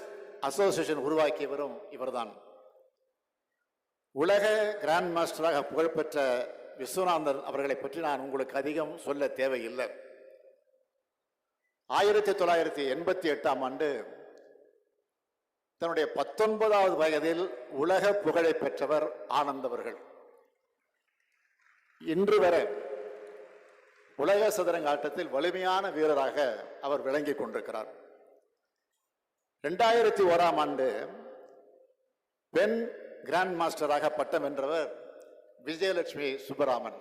அசோசியேஷன் உருவாக்கியவரும் இவர்தான். உலக கிராண்ட் மாஸ்டராக புகழ்பெற்ற விஸ்வநாதன் அவர்களை பற்றி நான் உங்களுக்கு அதிகம் சொல்ல தேவையில்லை. 1988ஆம் ஆண்டு தன்னுடைய 19வது வயதில் உலக புகழை பெற்றவர் ஆனந்த் அவர்கள். இன்று வரை உலக சதுரங்க ஆட்டத்தில் வலிமையான வீரராக அவர் விளங்கிக் கொண்டிருக்கிறார். 2001ஆம் ஆண்டு பெண் கிராண்ட் மாஸ்டராக பட்டம் வென்றவர் விஜயலட்சுமி சுப்பராமன்.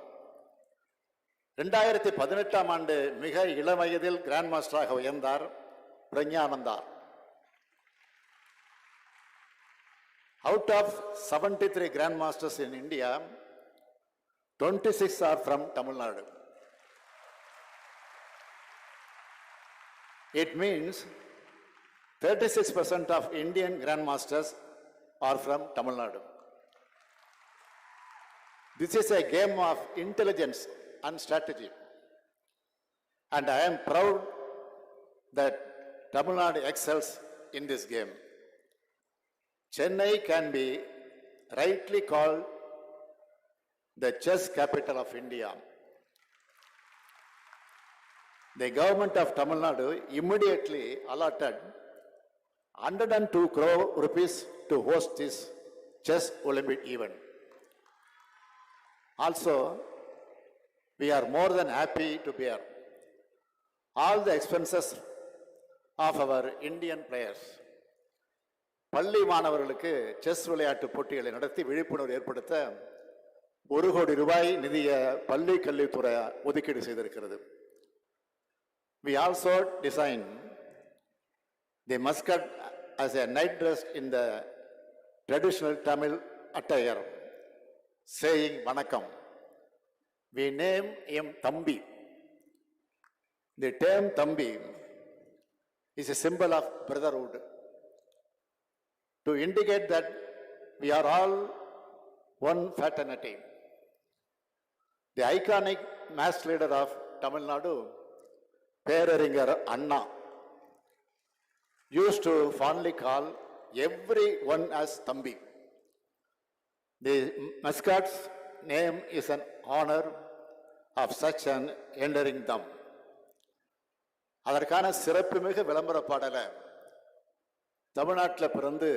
2018ஆம் ஆண்டு மிக இளம் வயதில் grand மாஸ்டராக உயர்ந்தார் Praggnanandhaa. Out of 73 Grand Masters in India, 26 are from Tamil Nadu. It means 36% of Indian Grand Masters are from Tamil Nadu. This is a game of intelligence and strategy. And I am proud that Tamil Nadu excels in this game. Chennai can be rightly called the chess capital of India. The government of Tamil Nadu immediately allotted 102 crore rupees to host this chess olympiad event. Also, we are more than happy to bear all the expenses of our Indian players. பள்ளி மாணவர்களுக்கு chess விளையாட்டு போட்டிகளை நடத்தி விழிப்புணர்வு ஏற்படுத்த 1 கோடி ரூபாய் நிதியை பள்ளி கல்வித்துறை ஒதுக்கீடு செய்திருக்கிறது. We also designed the mascot as a night dress in the traditional Tamil attire, saying Vanakkam. We name him Thambi. The term Thambi is a symbol of brotherhood, to indicate that we are all one fraternity. The iconic mass leader of Tamil Nadu, Peraringer Anna, used to fondly call everyone as Thambi. The mascot's name is an honor of such an enduring thumb. அதற்கான சிறப்புமிகு விளம்பர பாடலை தமிழ்நாட்டில் பிறந்து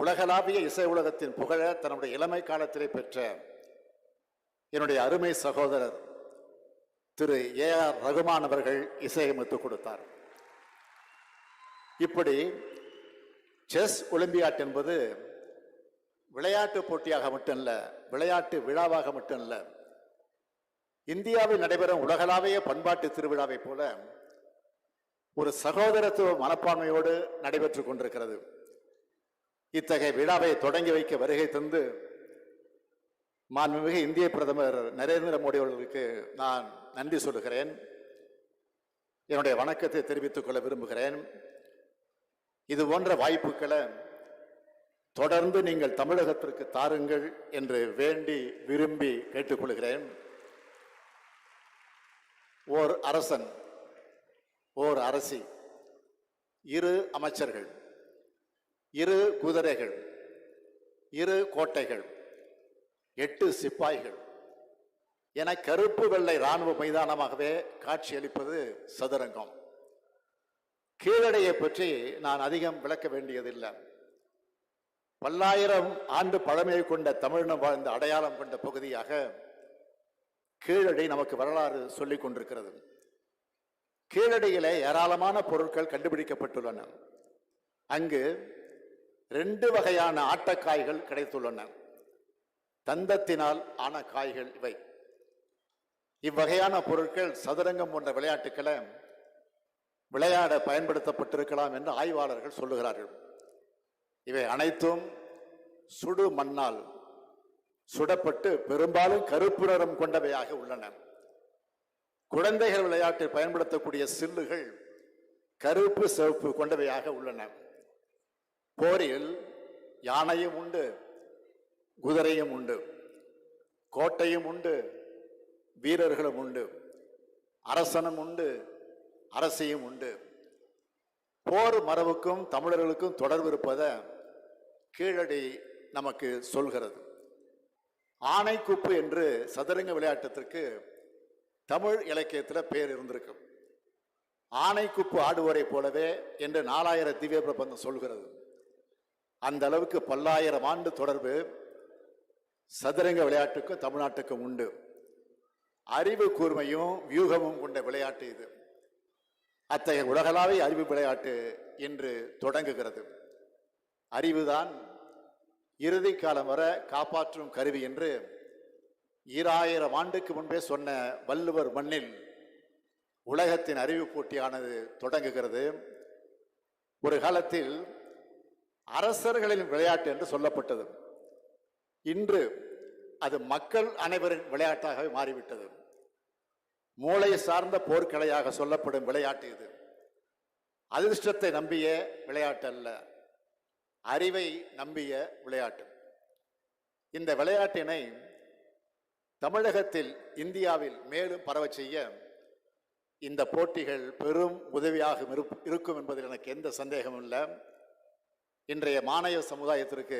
உலகளாவிய இசை உலகத்தின் புகழ தன்னுடைய இளமை காலத்திலே பெற்ற என்னுடைய அருமை சகோதரர் திரு ஏ.ஆர். ரகுமான் அவர்கள் இசையமைத்துக் கொடுத்தார். இப்படி செஸ் ஒலிம்பியாட் என்பது விளையாட்டு போட்டியாக மட்டுமல்ல, விளையாட்டு விழாவாக மட்டுமல்ல, இந்தியாவில் நடைபெறும் உலகளாவிய பண்பாட்டு திருவிழாவை போல ஒரு சகோதரத்துவ மனப்பான்மையோடு நடைபெற்றுக் கொண்டிருக்கிறது. இத்தகைய விழாவை தொடங்கி வைக்க வருகை தந்து மாண்புமிகு இந்திய பிரதமர் நரேந்திர மோடி அவர்களுக்கு நான் நன்றி சொல்லுகிறேன். என்னுடைய வணக்கத்தை தெரிவித்துக் கொள்ள விரும்புகிறேன். இது போன்ற வாய்ப்புகளை தொடர்ந்து நீங்கள் தமிழகத்திற்கு தாருங்கள் என்று வேண்டி விரும்பி கேட்டுக்கொள்கிறேன். ஓர் அரசன், ஓர் அரசி, 2 அமைச்சர்கள், 2 குதிரைகள், 2 கோட்டைகள், 8 சிப்பாய்கள் என கருப்பு வெள்ளை இராணுவ மைதானமாகவே காட்சியளிப்பது சதுரங்கம். கீழடையை பற்றி நான் அதிகம் விளக்க வேண்டியதில்லை. பல்லாயிரம் ஆண்டு பழமையை கொண்ட தமிழினம் வாழ்ந்த அடையாளம் கொண்ட பகுதியாக கீழடி நமக்கு வரலாறு சொல்லிக் கொண்டிருக்கிறது. கீழடியிலே ஏராளமான பொருட்கள் கண்டுபிடிக்கப்பட்டுள்ளன. அங்கு 2 வகையான ஆட்டக்காய்கள் கிடைத்துள்ளன. தந்தத்தினால் ஆன காய்கள் இவை. இவ்வகையான பொருட்கள் சதுரங்கம் போன்ற விளையாட்டுக்களை விளையாட பயன்படுத்தப்பட்டிருக்கலாம் என்று ஆய்வாளர்கள் சொல்லுகிறார்கள். இவை அனைத்தும் சுடு மண்ணால் சுடப்பட்டு பெரும்பாலும் கருப்பு நிறம் கொண்டவையாக உள்ளன. குழந்தைகள் விளையாட்டில் பயன்படுத்தக்கூடிய சில்லுகள் கருப்பு சிவப்பு கொண்டவையாக உள்ளன. போரில் யானையும் உண்டு, குதிரையும் உண்டு, கோட்டையும் உண்டு, வீரர்களும் உண்டு, அரசனும் உண்டு, அரசியும் உண்டு. போர் மரபுக்கும் தமிழர்களுக்கும் தொடர்பு இருப்பதை கீழடி நமக்கு சொல்கிறது. ஆனைக்குப்பு என்று சதுரங்க விளையாட்டத்திற்கு தமிழ் இலக்கியத்தில் பேர் இருந்திருக்கு. ஆனைக்குப்பு ஆடுவோரை போலவே என்று 4000 திவ்ய பிரபந்தம் சொல்கிறது. அந்த அளவுக்கு பல்லாயிரம் ஆண்டு தொடர்பு சதுரங்க விளையாட்டுக்கும் தமிழ்நாட்டுக்கும் உண்டு. அறிவு கூர்மையும் வியூகமும் கொண்ட விளையாட்டு இது. அத்தகைய உலகளாவிய அறிவு விளையாட்டு இன்று தொடங்குகிறது. அறிவுதான் இறுதி காலம் வர காப்பாற்றும் கருவி என்று 2000 ஆண்டுக்கு முன்பே சொன்ன வள்ளுவர் மண்ணில் உலகத்தின் அறிவு போட்டியானது தொடங்குகிறது. ஒரு காலத்தில் அரசர்களின் விளையாட்டு என்று சொல்லப்பட்டது. இன்று அது மக்கள் அனைவரின் விளையாட்டாக மாறிவிட்டது. மூளை சார்ந்த போர்க்கலையாக சொல்லப்படும் விளையாட்டு இது. அதிர்ஷ்டத்தை நம்பிய விளையாட்டு அல்ல, அறிவை நம்பிய விளையாட்டு. இந்த விளையாட்டினை தமிழகத்தில் இந்தியாவில் மேலும் பரவச் செய்ய இந்த போட்டிகள் பெரும் உதவியாக இருக்கும் என்பதில் எனக்கு எந்த சந்தேகமும் இல்லை. இன்றைய மாணவ சமுதாயத்திற்கு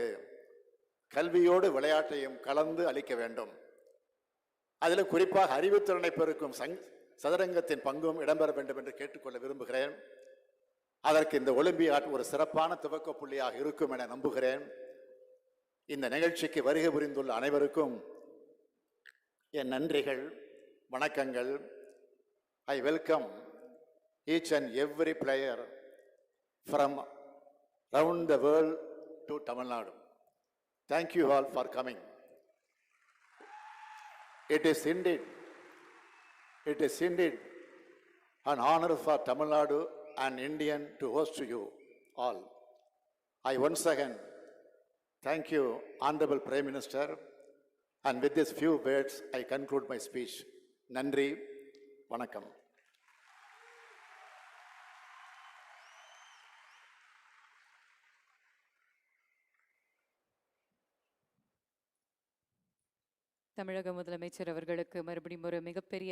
கல்வியோடு விளையாட்டையும் கலந்து அளிக்க வேண்டும். அதில் குறிப்பாக அறிவுத்திறனை பெருக்கும் சதுரங்கத்தின் பங்கும் இடம்பெற வேண்டும் என்று கேட்டுக்கொள்ள விரும்புகிறேன். அதற்கு இந்த ஒலிம்பியாட் ஒரு சிறப்பான துவக்க புள்ளியாக இருக்கும் என நம்புகிறேன். இந்த நிகழ்ச்சிக்கு வருகை புரிந்துள்ள அனைவருக்கும் என் நன்றிகள், வணக்கங்கள். I welcome each and every player from around the world to Tamil Nadu. Thank you all for coming. It is indeed an honor for Tamil Nadu and Indian to host you all. I once again thank you, Honorable Prime Minister, and with these few words I conclude my speech. Nandri, vanakkam. தமிழக முதலமைச்சர் அவர்களுக்கு மறுபடியும் ஒரு மிகப்பெரிய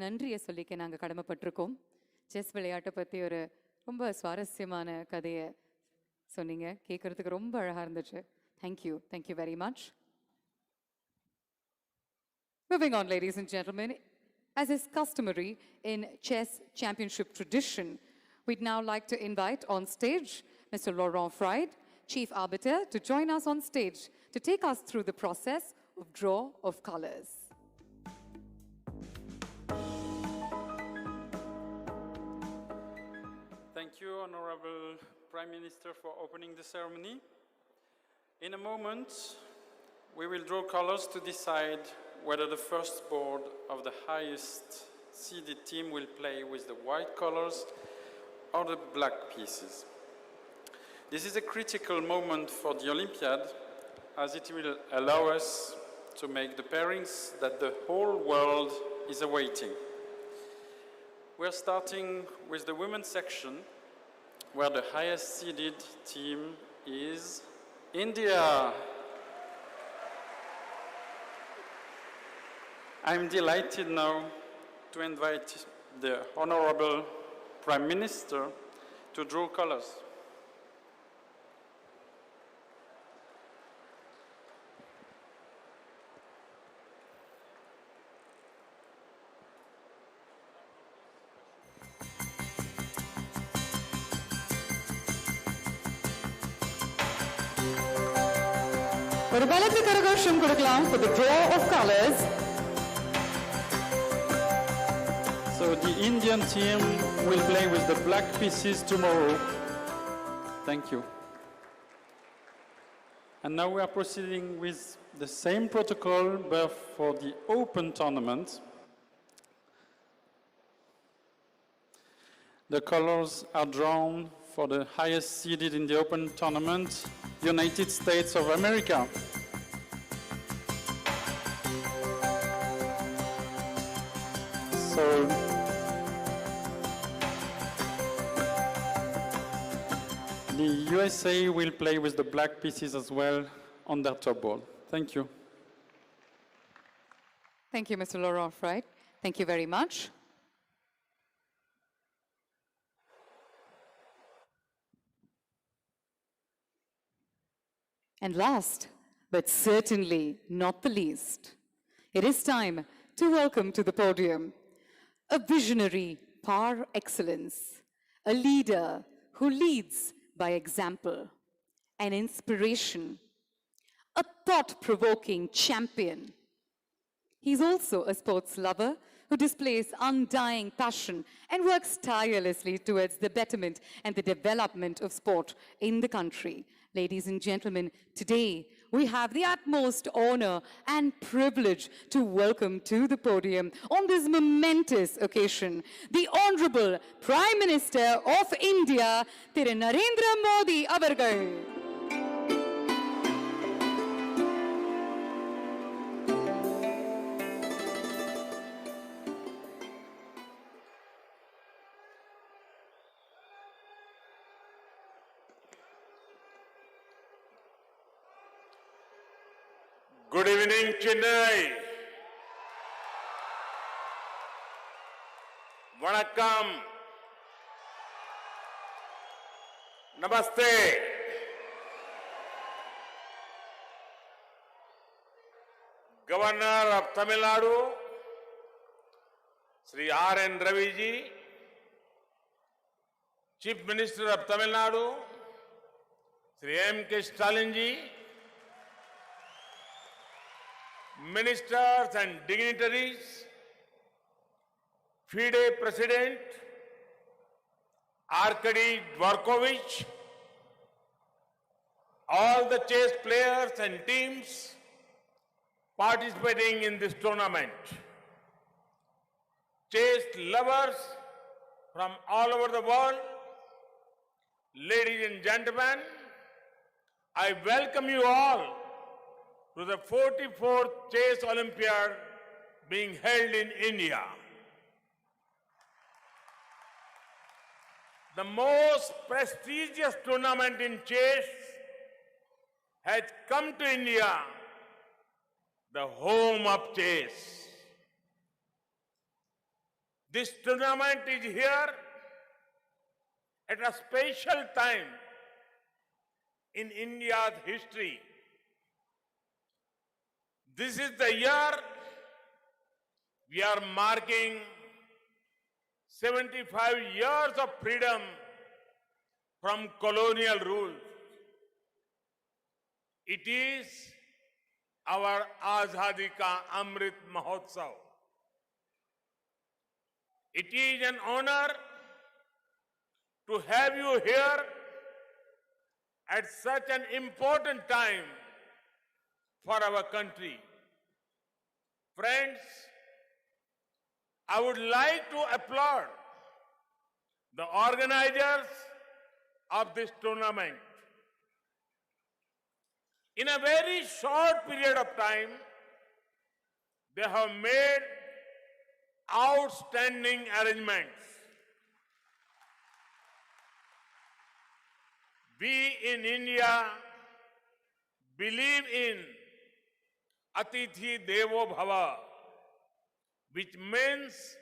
நன்றியை சொல்லிக்க நாங்கள் கடமைப்பட்டிருக்கோம். Chess விளையாட்டை பற்றி ஒரு ரொம்ப சுவாரஸ்யமான கதையை சொன்னீங்க. கேட்கறதுக்கு ரொம்ப அழகாக இருந்துச்சு. Thank you very much. Moving on, ladies and gentlemen, as is customary in chess championship tradition, we'd now like to invite on stage Mr. Laurent Fried, Chief Arbiter, to join us on stage to take us through the process of draw of colors. Thank you, Honorable Prime Minister, for opening the ceremony. In a moment, we will draw colors to decide whether the first board of the highest seeded team will play with the white colors or the black pieces. This is a critical moment for the Olympiad, as it will allow us to make the pairings that the whole world is awaiting. We're starting with the women's section, where the highest seeded team is India. I'm delighted now to invite the Honorable Prime Minister to draw colors. ஒரு பலத்த கரகோஷம் கொடுக்கலாம் for the draw of colors. So So the Indian team will play with the black pieces tomorrow. Thank you. And now we are proceeding with the same protocol, but for the open tournament. The colors are drawn for the highest seeded in the open tournament, United States of America. So the USA will play with the black pieces as well on their top board. Thank you. Thank you, Mr. Laurent Fried. Thank you very much. And last, but certainly not the least, it is time to welcome to the podium a visionary par excellence, a leader who leads by example, an inspiration, a thought-provoking champion. He's also a sports lover who displays undying passion and works tirelessly towards the betterment and the development of sport in the country. Ladies and gentlemen, today we have the utmost honor and privilege to welcome to the podium on this momentous occasion the Honorable Prime Minister of India, Thiru Narendra Modi avargal. Good evening, Chennai. Vanakkam. Namaste. Governor of Tamil Nadu, Sri R.N. Ravi ji, Chief Minister of Tamil Nadu, Sri M.K. Stalin ji, Ministers and dignitaries, FIDE President, Arkady Dvorkovich, all the chess players and teams participating in this tournament, chess lovers from all over the world, ladies and gentlemen, I welcome you all to the 44th Chess Olympiad being held in India. The most prestigious tournament in chess has come to India, the home of chess. This tournament is here at a special time in India's history. This is the year we are marking 75 years of freedom from colonial rule. It is our Azadi Ka Amrit Mahotsav. It is an honor to have you here at such an important time for our country. Friends, I would like to applaud the organizers of this tournament. In a very short period of time, they have made outstanding arrangements. We in India believe in Atithi Devo Bhava, which means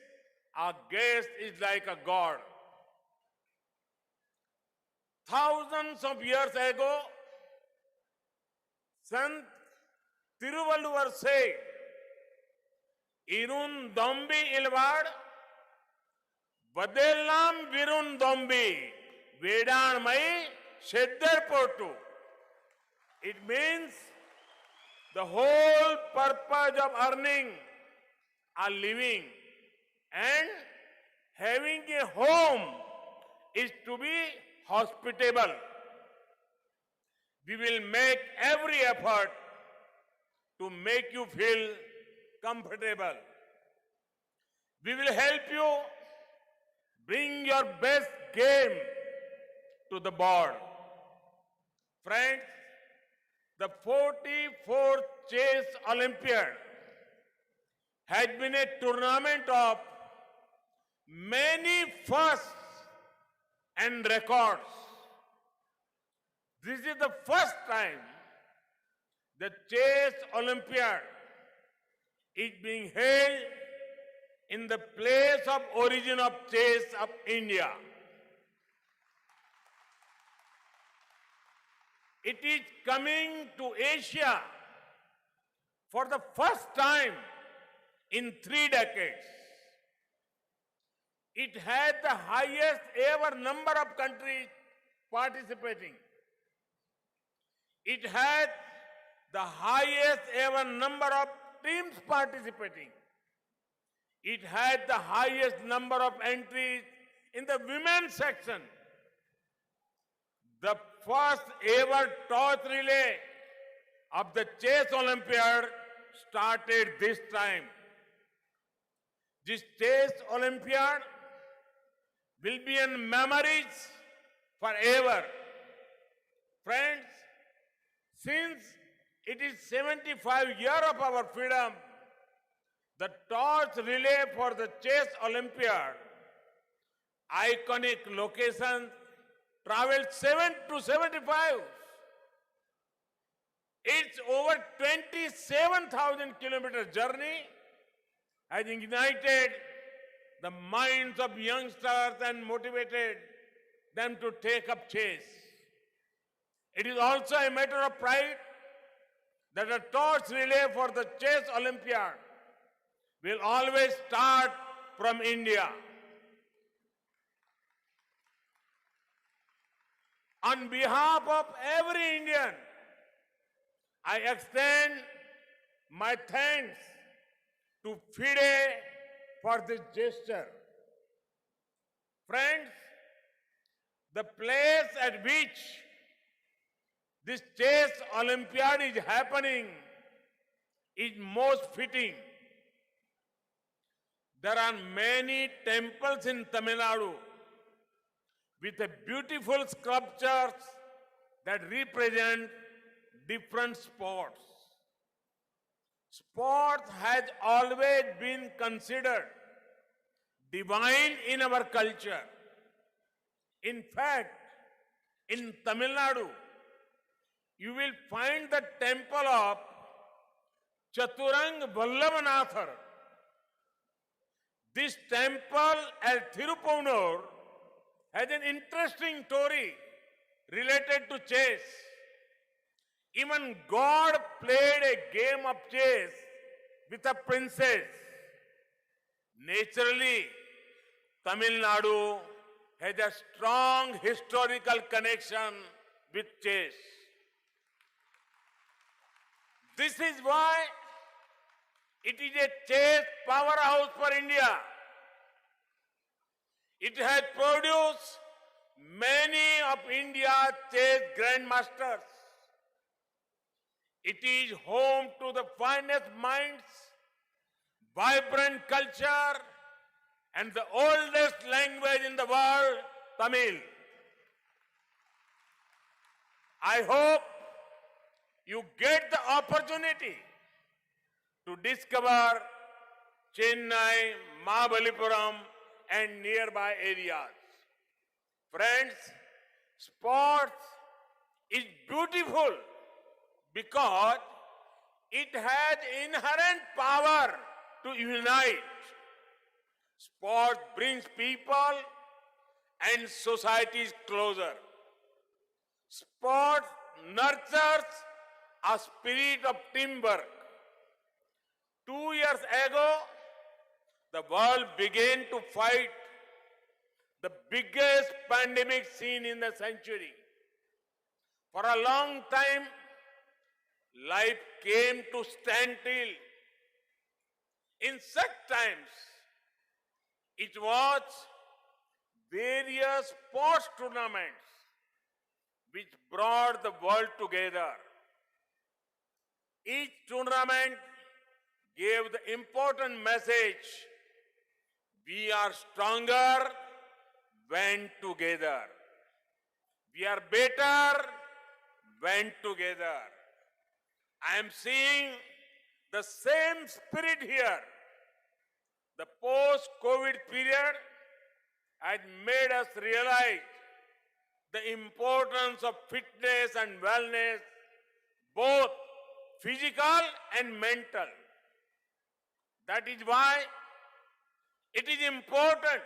our guest is like a god. Thousands of years ago, Sant Tiruvalluvar said, Irun Dombi Ilvad, Vadellam Virun Dombi, Vedan Mai Sheddar Portu. It means the whole purpose of earning a living and Having a home is to be hospitable. We will make every effort to make you feel comfortable. We will help you bring your best game to the board. Friends, the 44th Chess Olympiad has been a tournament of many firsts and records. This is the first time the Chess Olympiad is being held in the place of origin of chess of India. It is coming to Asia for the first time in 3 decades. It had the highest ever number of countries participating. It had the highest ever number of teams participating. It had the highest number of entries in the women's section. The first ever torch relay of the Chess Olympiad started this time. This Chess Olympiad will be in memories forever. Friends, since it is 75 years of our freedom, the torch relay for the Chess Olympiad, iconic locations, traveled 7 to 75. Its over 27,000 kilometer journey has ignited the minds of youngsters and motivated them to take up chess. It is also a matter of pride that a torch relay for the Chess Olympiad will always start from India. On behalf of every Indian, I extend my thanks to FIDE for this gesture. Friends, the place at which this Chess Olympiad is happening is most fitting. There are many temples in Tamil Nadu with beautiful sculptures that represent different sports. Sports has always been considered divine in our culture. In fact, in Tamil Nadu, you will find the temple of Chaturang Vallabhanathar. This temple at Thirupunur has an interesting story related to chess. Even God played a game of chess with a princess. Naturally, Tamil Nadu has a strong historical connection with chess. This is why it is a chess powerhouse for India. It has produced many of India's chess grandmasters. It is home to the finest minds, vibrant culture, and the oldest language in the world, Tamil. I hope you get the opportunity to discover Chennai, Mahabalipuram, and nearby areas. Friends, sports is beautiful because it has inherent power to unite. Sport brings people and societies closer. Sport nurtures a spirit of teamwork. 2 years ago, the world began to fight the biggest pandemic seen in the century. For a long time, life came to stand still. In such times, It was various sports tournaments which brought the world together. Each tournament gave the important message: we are stronger when together. We are better when together. I am seeing the same spirit here. The post-COVID period had made us realize the importance of fitness and wellness, both physical and mental. That is why it is important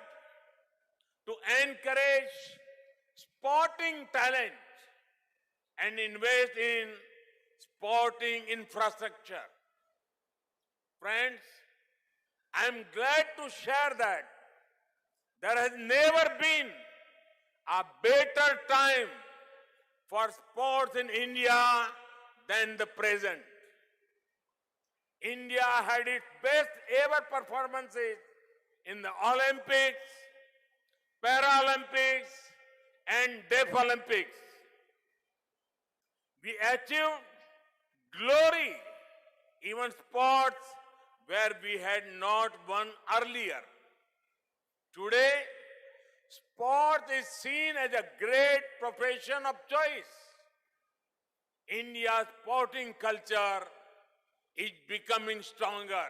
to encourage sporting talent and invest in sporting infrastructure. Friends, I am glad to share that there has never been a better time for sports in India than the present. India had its best ever performances in the Olympics, Paralympics, and Deaf Olympics. We achieved glory, even sports where we had not won earlier. Today, sport is seen as a great profession of choice. India's sporting culture is becoming stronger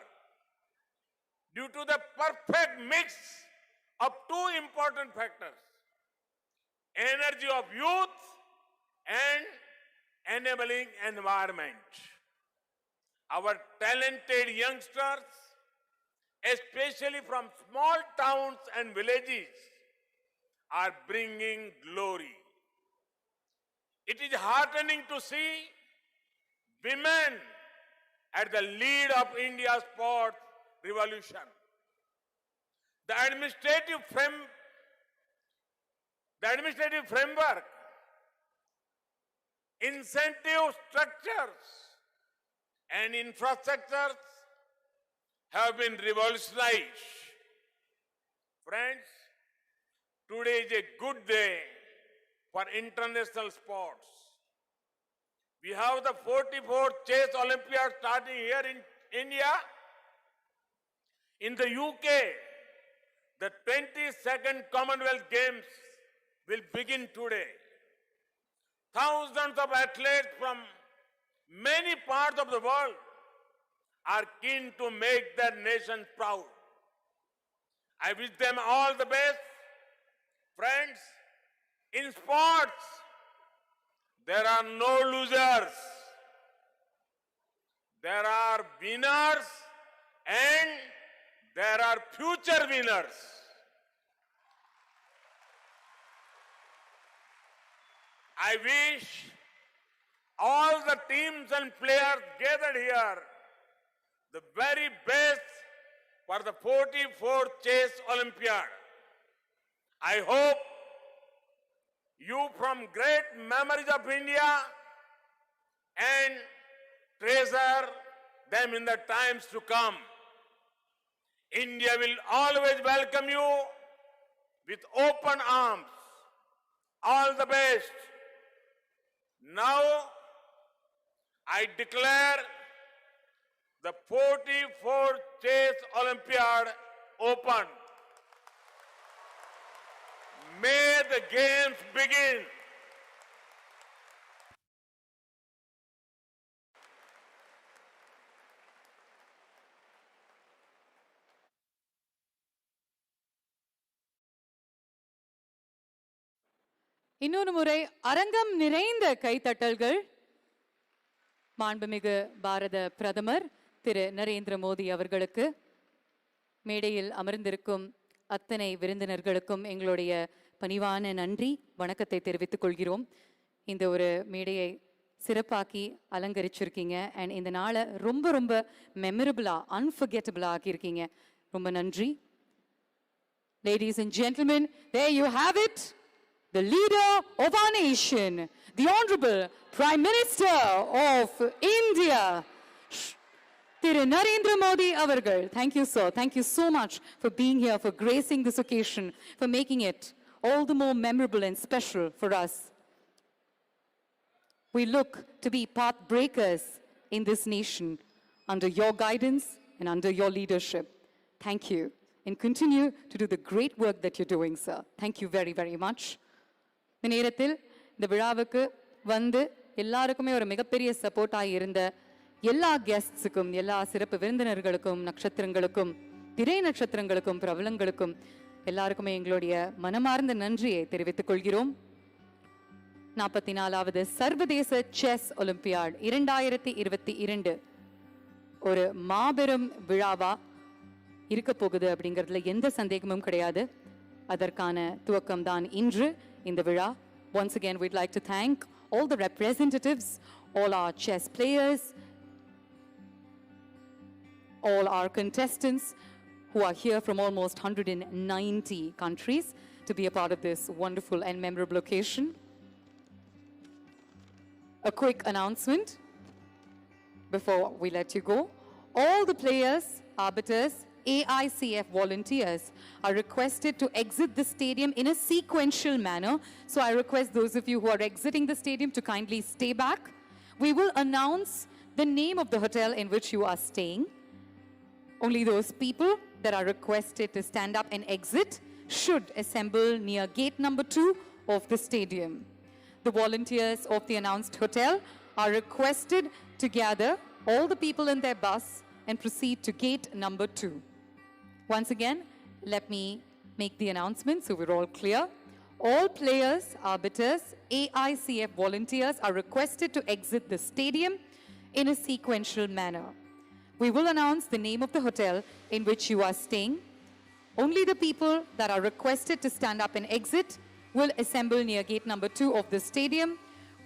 due to the perfect mix of two important factors: energy of youth and enabling environment. Our talented youngsters, especially from small towns and villages, are bringing glory. It is heartening to see women at the lead of India's sports revolution. The administrative framework, incentive structures, and infrastructures have been revolutionized. Friends, today is a good day for international sports. We have the 44th Chess Olympiad starting here in India. In the UK, the 22nd Commonwealth Games will begin today. Thousands of athletes from many parts of the world are keen to make their nation proud. I wish them all the best. Friends, in sports, there are no losers. There are winners and there are future winners. I wish all the teams and players gathered here the very best for the 44th Chess Olympiad. I hope you from great memories of India and treasure them in the times to come. India will always welcome you with open arms. All the best. Now, I declare the 44th Chess Olympiad open. May the games begin. இன்னொரு முறை அரங்கம் நிறைந்த கைத்தட்டல்கள் மாண்புமிகு பாரத பிரதமர் திரு நரேந்திர மோடி அவர்களுக்கு. மேடையில் அமர்ந்திருக்கும் அத்தனை விருந்தினர்களுக்கும் எங்களுடைய பணிவான நன்றி வணக்கத்தை தெரிவித்துக் கொள்கிறோம். இந்த ஒரு மேடையை சிறப்பாக்கி அலங்கரிச்சிருக்கீங்க அண்ட் இந்த நாளை ரொம்ப ரொம்ப மெமரபிளா அன்ஃபர்கெட்டபிளா ஆக்கியிருக்கீங்க. ரொம்ப நன்றி. Ladies and gentlemen, there you have it. The leader of our nation, the Honorable Prime Minister of India, Thiru Narendra Modi avargal. Thank you, sir. Thank you so much for being here, for gracing this occasion, for making it all the more memorable and special for us. We look to be path breakers in this nation under your guidance and under your leadership. Thank you. And continue to do the great work that you're doing, sir. Thank you very, very much. இந்த நேரத்தில் இந்த விழாவுக்கு வந்து எல்லாருக்குமே ஒரு மிகப்பெரிய சப்போர்ட்டாக இருந்த எல்லா கெஸ்ட்ஸுக்கும், எல்லா சிறப்பு விருந்தினர்களுக்கும், நட்சத்திரங்களுக்கும், திரை நட்சத்திரங்களுக்கும், பிரபலங்களுக்கும் எல்லாருக்குமே எங்களுடைய மனமார்ந்த நன்றியை தெரிவித்துக் கொள்கிறோம். 44வது சர்வதேச செஸ் ஒலிம்பியாட் 2022 ஒரு மாபெரும் விழாவா இருக்க போகுது அப்படிங்கிறதுல எந்த சந்தேகமும் கிடையாது. அதற்கான துவக்கம் தான் இன்று இந்த விழா. Once again, we'd like to thank all the representatives, all our chess players, all our contestants who are here from almost 190 countries to be a part of this wonderful and memorable occasion. A quick announcement before we let you go. All the players, arbiters, AICF volunteers are requested to exit the stadium in a sequential manner. So I request those of you who are exiting the stadium to kindly stay back. We will announce the name of the hotel in which you are staying. Only those people that are requested to stand up and exit should assemble near gate number 2 of the stadium. The volunteers of the announced hotel are requested to gather all the people in their bus and proceed to gate number 2. Once again, let me make the announcement so we're all clear. All players, arbiters, AICF volunteers are requested to exit the stadium in a sequential manner. We will announce the name of the hotel in which you are staying. Only the people that are requested to stand up and exit will assemble near gate number 2 of the stadium.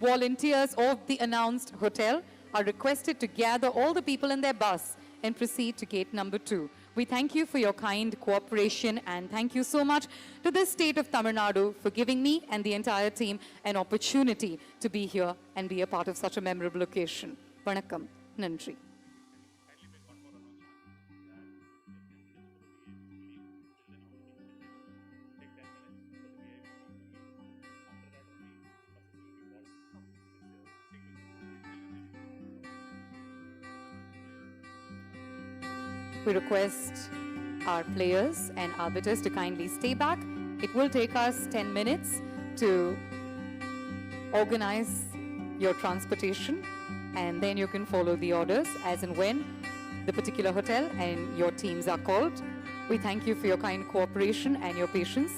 Volunteers of the announced hotel are requested to gather all the people in their bus and proceed to gate number 2. We thank you for your kind cooperation and thank you so much to the state of Tamil Nadu for giving me and the entire team an opportunity to be here and be a part of such a memorable occasion. Vanakkam. Nandri. We request our players and arbiters to kindly stay back. It will take us 10 minutes to organize your transportation, and then you can follow the orders as and when the particular hotel and your teams are called. We thank you for your kind cooperation and your patience.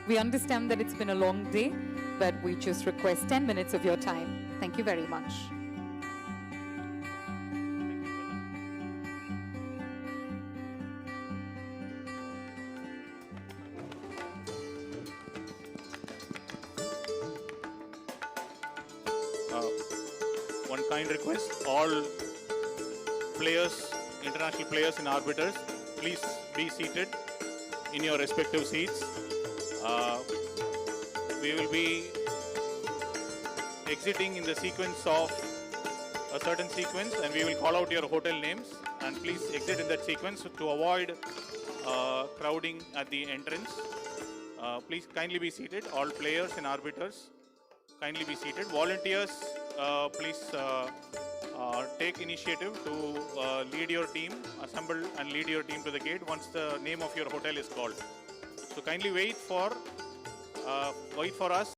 We understand that it's been a long day, but we just request 10 minutes of your time. Thank you very much. One kind request, all players, international players and arbiters, please be seated in your respective seats. We will be exiting in the sequence of a certain sequence, and we will call out your hotel names, and please exit in that sequence to avoid crowding at the entrance. Please kindly be seated. All players and arbiters, kindly be seated. Volunteers, please take initiative to lead your team, assemble and lead your team to the gate once the name of your hotel is called. So kindly wait for us.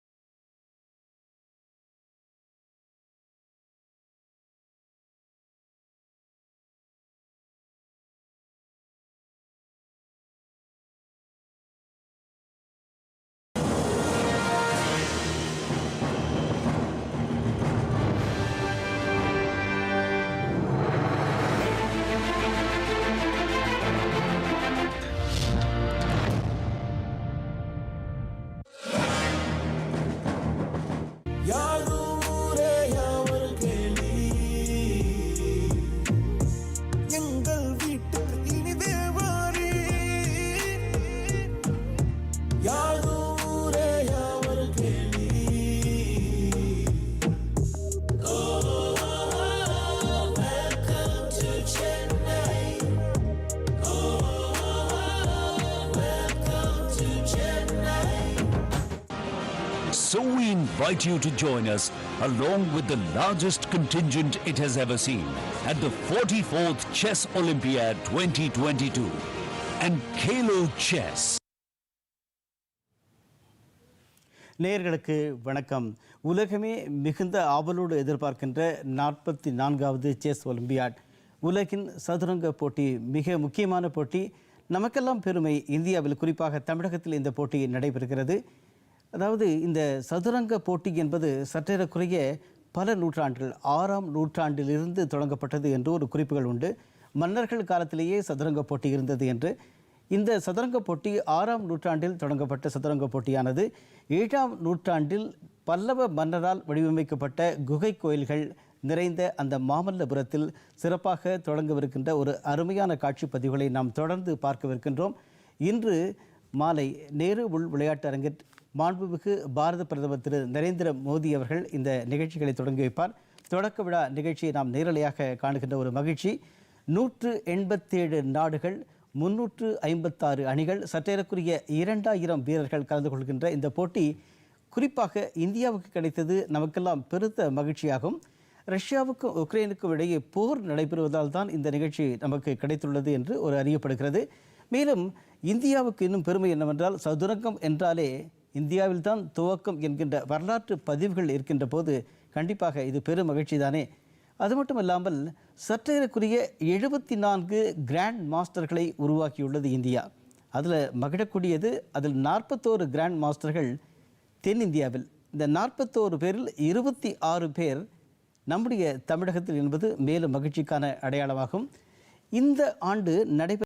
invite you to join us along with the largest contingent it has ever seen at the 44th Chess Olympiad 2022 and Kalo Chess. நேயர்களுக்கு வணக்கம். உலகமே மிகுந்த ஆவலோடு எதிர்பார்க்கின்ற 44வது chess olympiad, உலகின் சதுரங்க போட்டி, மிக முக்கியமான போட்டி. நமக்கெல்லாம் பெருமை, இந்தியாவில் குறிப்பாக தமிழகத்தில் இந்த போட்டி நடைபெறுகிறது. அதாவது இந்த சதுரங்க போட்டி என்பது சற்றேறக்குறைய பல நூற்றாண்டுகள், 6ஆம் நூற்றாண்டிலிருந்து தொடங்கப்பட்டது என்று ஒரு குறிப்புகள் உண்டு. மன்னர்கள் காலத்திலேயே சதுரங்க போட்டி இருந்தது என்று. இந்த சதுரங்க போட்டி 6ஆம் நூற்றாண்டில் தொடங்கப்பட்ட சதுரங்க போட்டியானது 7ஆம் நூற்றாண்டில் பல்லவ மன்னரால் வடிவமைக்கப்பட்ட குகை கோயில்கள் நிறைந்த அந்த மாமல்லபுரத்தில் சிறப்பாக தொடங்கவிருக்கின்ற ஒரு அருமையான காட்சி பதிவுகளை நாம் தொடர்ந்து பார்க்கவிருக்கின்றோம். இன்று மாலை நேரு உள் விளையாட்டு அரங்கில் மாண்புமிகு பாரத பிரதமர் திரு நரேந்திர மோடி அவர்கள் இந்த நிகழ்ச்சிகளை தொடங்கி வைப்பார். தொடக்க விழா நிகழ்ச்சியை நாம் நேரலையாக காணுகின்ற ஒரு மகிழ்ச்சி. 187 நாடுகள், 356 அணிகள், சற்றேறக்குரிய 2000 வீரர்கள் கலந்து கொள்கின்ற இந்த போட்டி குறிப்பாக இந்தியாவுக்கு கிடைத்தது நமக்கெல்லாம் பெருத்த மகிழ்ச்சியாகும். ரஷ்யாவுக்கும் உக்ரைனுக்கும் இடையே போர் நடைபெறுவதால் தான் இந்த நிகழ்ச்சி நமக்கு கிடைத்துள்ளது என்று ஒரு அறியப்படுகிறது. மேலும் இந்தியாவுக்கு இன்னும் பெருமை என்னவென்றால், சதுரங்கம் என்றாலே இந்தியாவில் தான் துவக்கம் என்கின்ற வரலாற்று பதிவுகள் இருக்கின்ற போது கண்டிப்பாக இது பெரும் மகிழ்ச்சி தானே. அது மட்டும் இல்லாமல் சற்றேறக்குரிய 74 கிராண்ட் மாஸ்டர்களை உருவாக்கியுள்ளது இந்தியா. அதில் மகிழக்கூடியது, அதில் 41 கிராண்ட் மாஸ்டர்கள் தென்னிந்தியாவில். இந்த 41 பேரில் 26 பேர் நம்முடைய தமிழகத்தில் என்பது மேலும் மகிழ்ச்சிக்கான அடையாளமாகும். இந்த ஆண்டு நடைபெற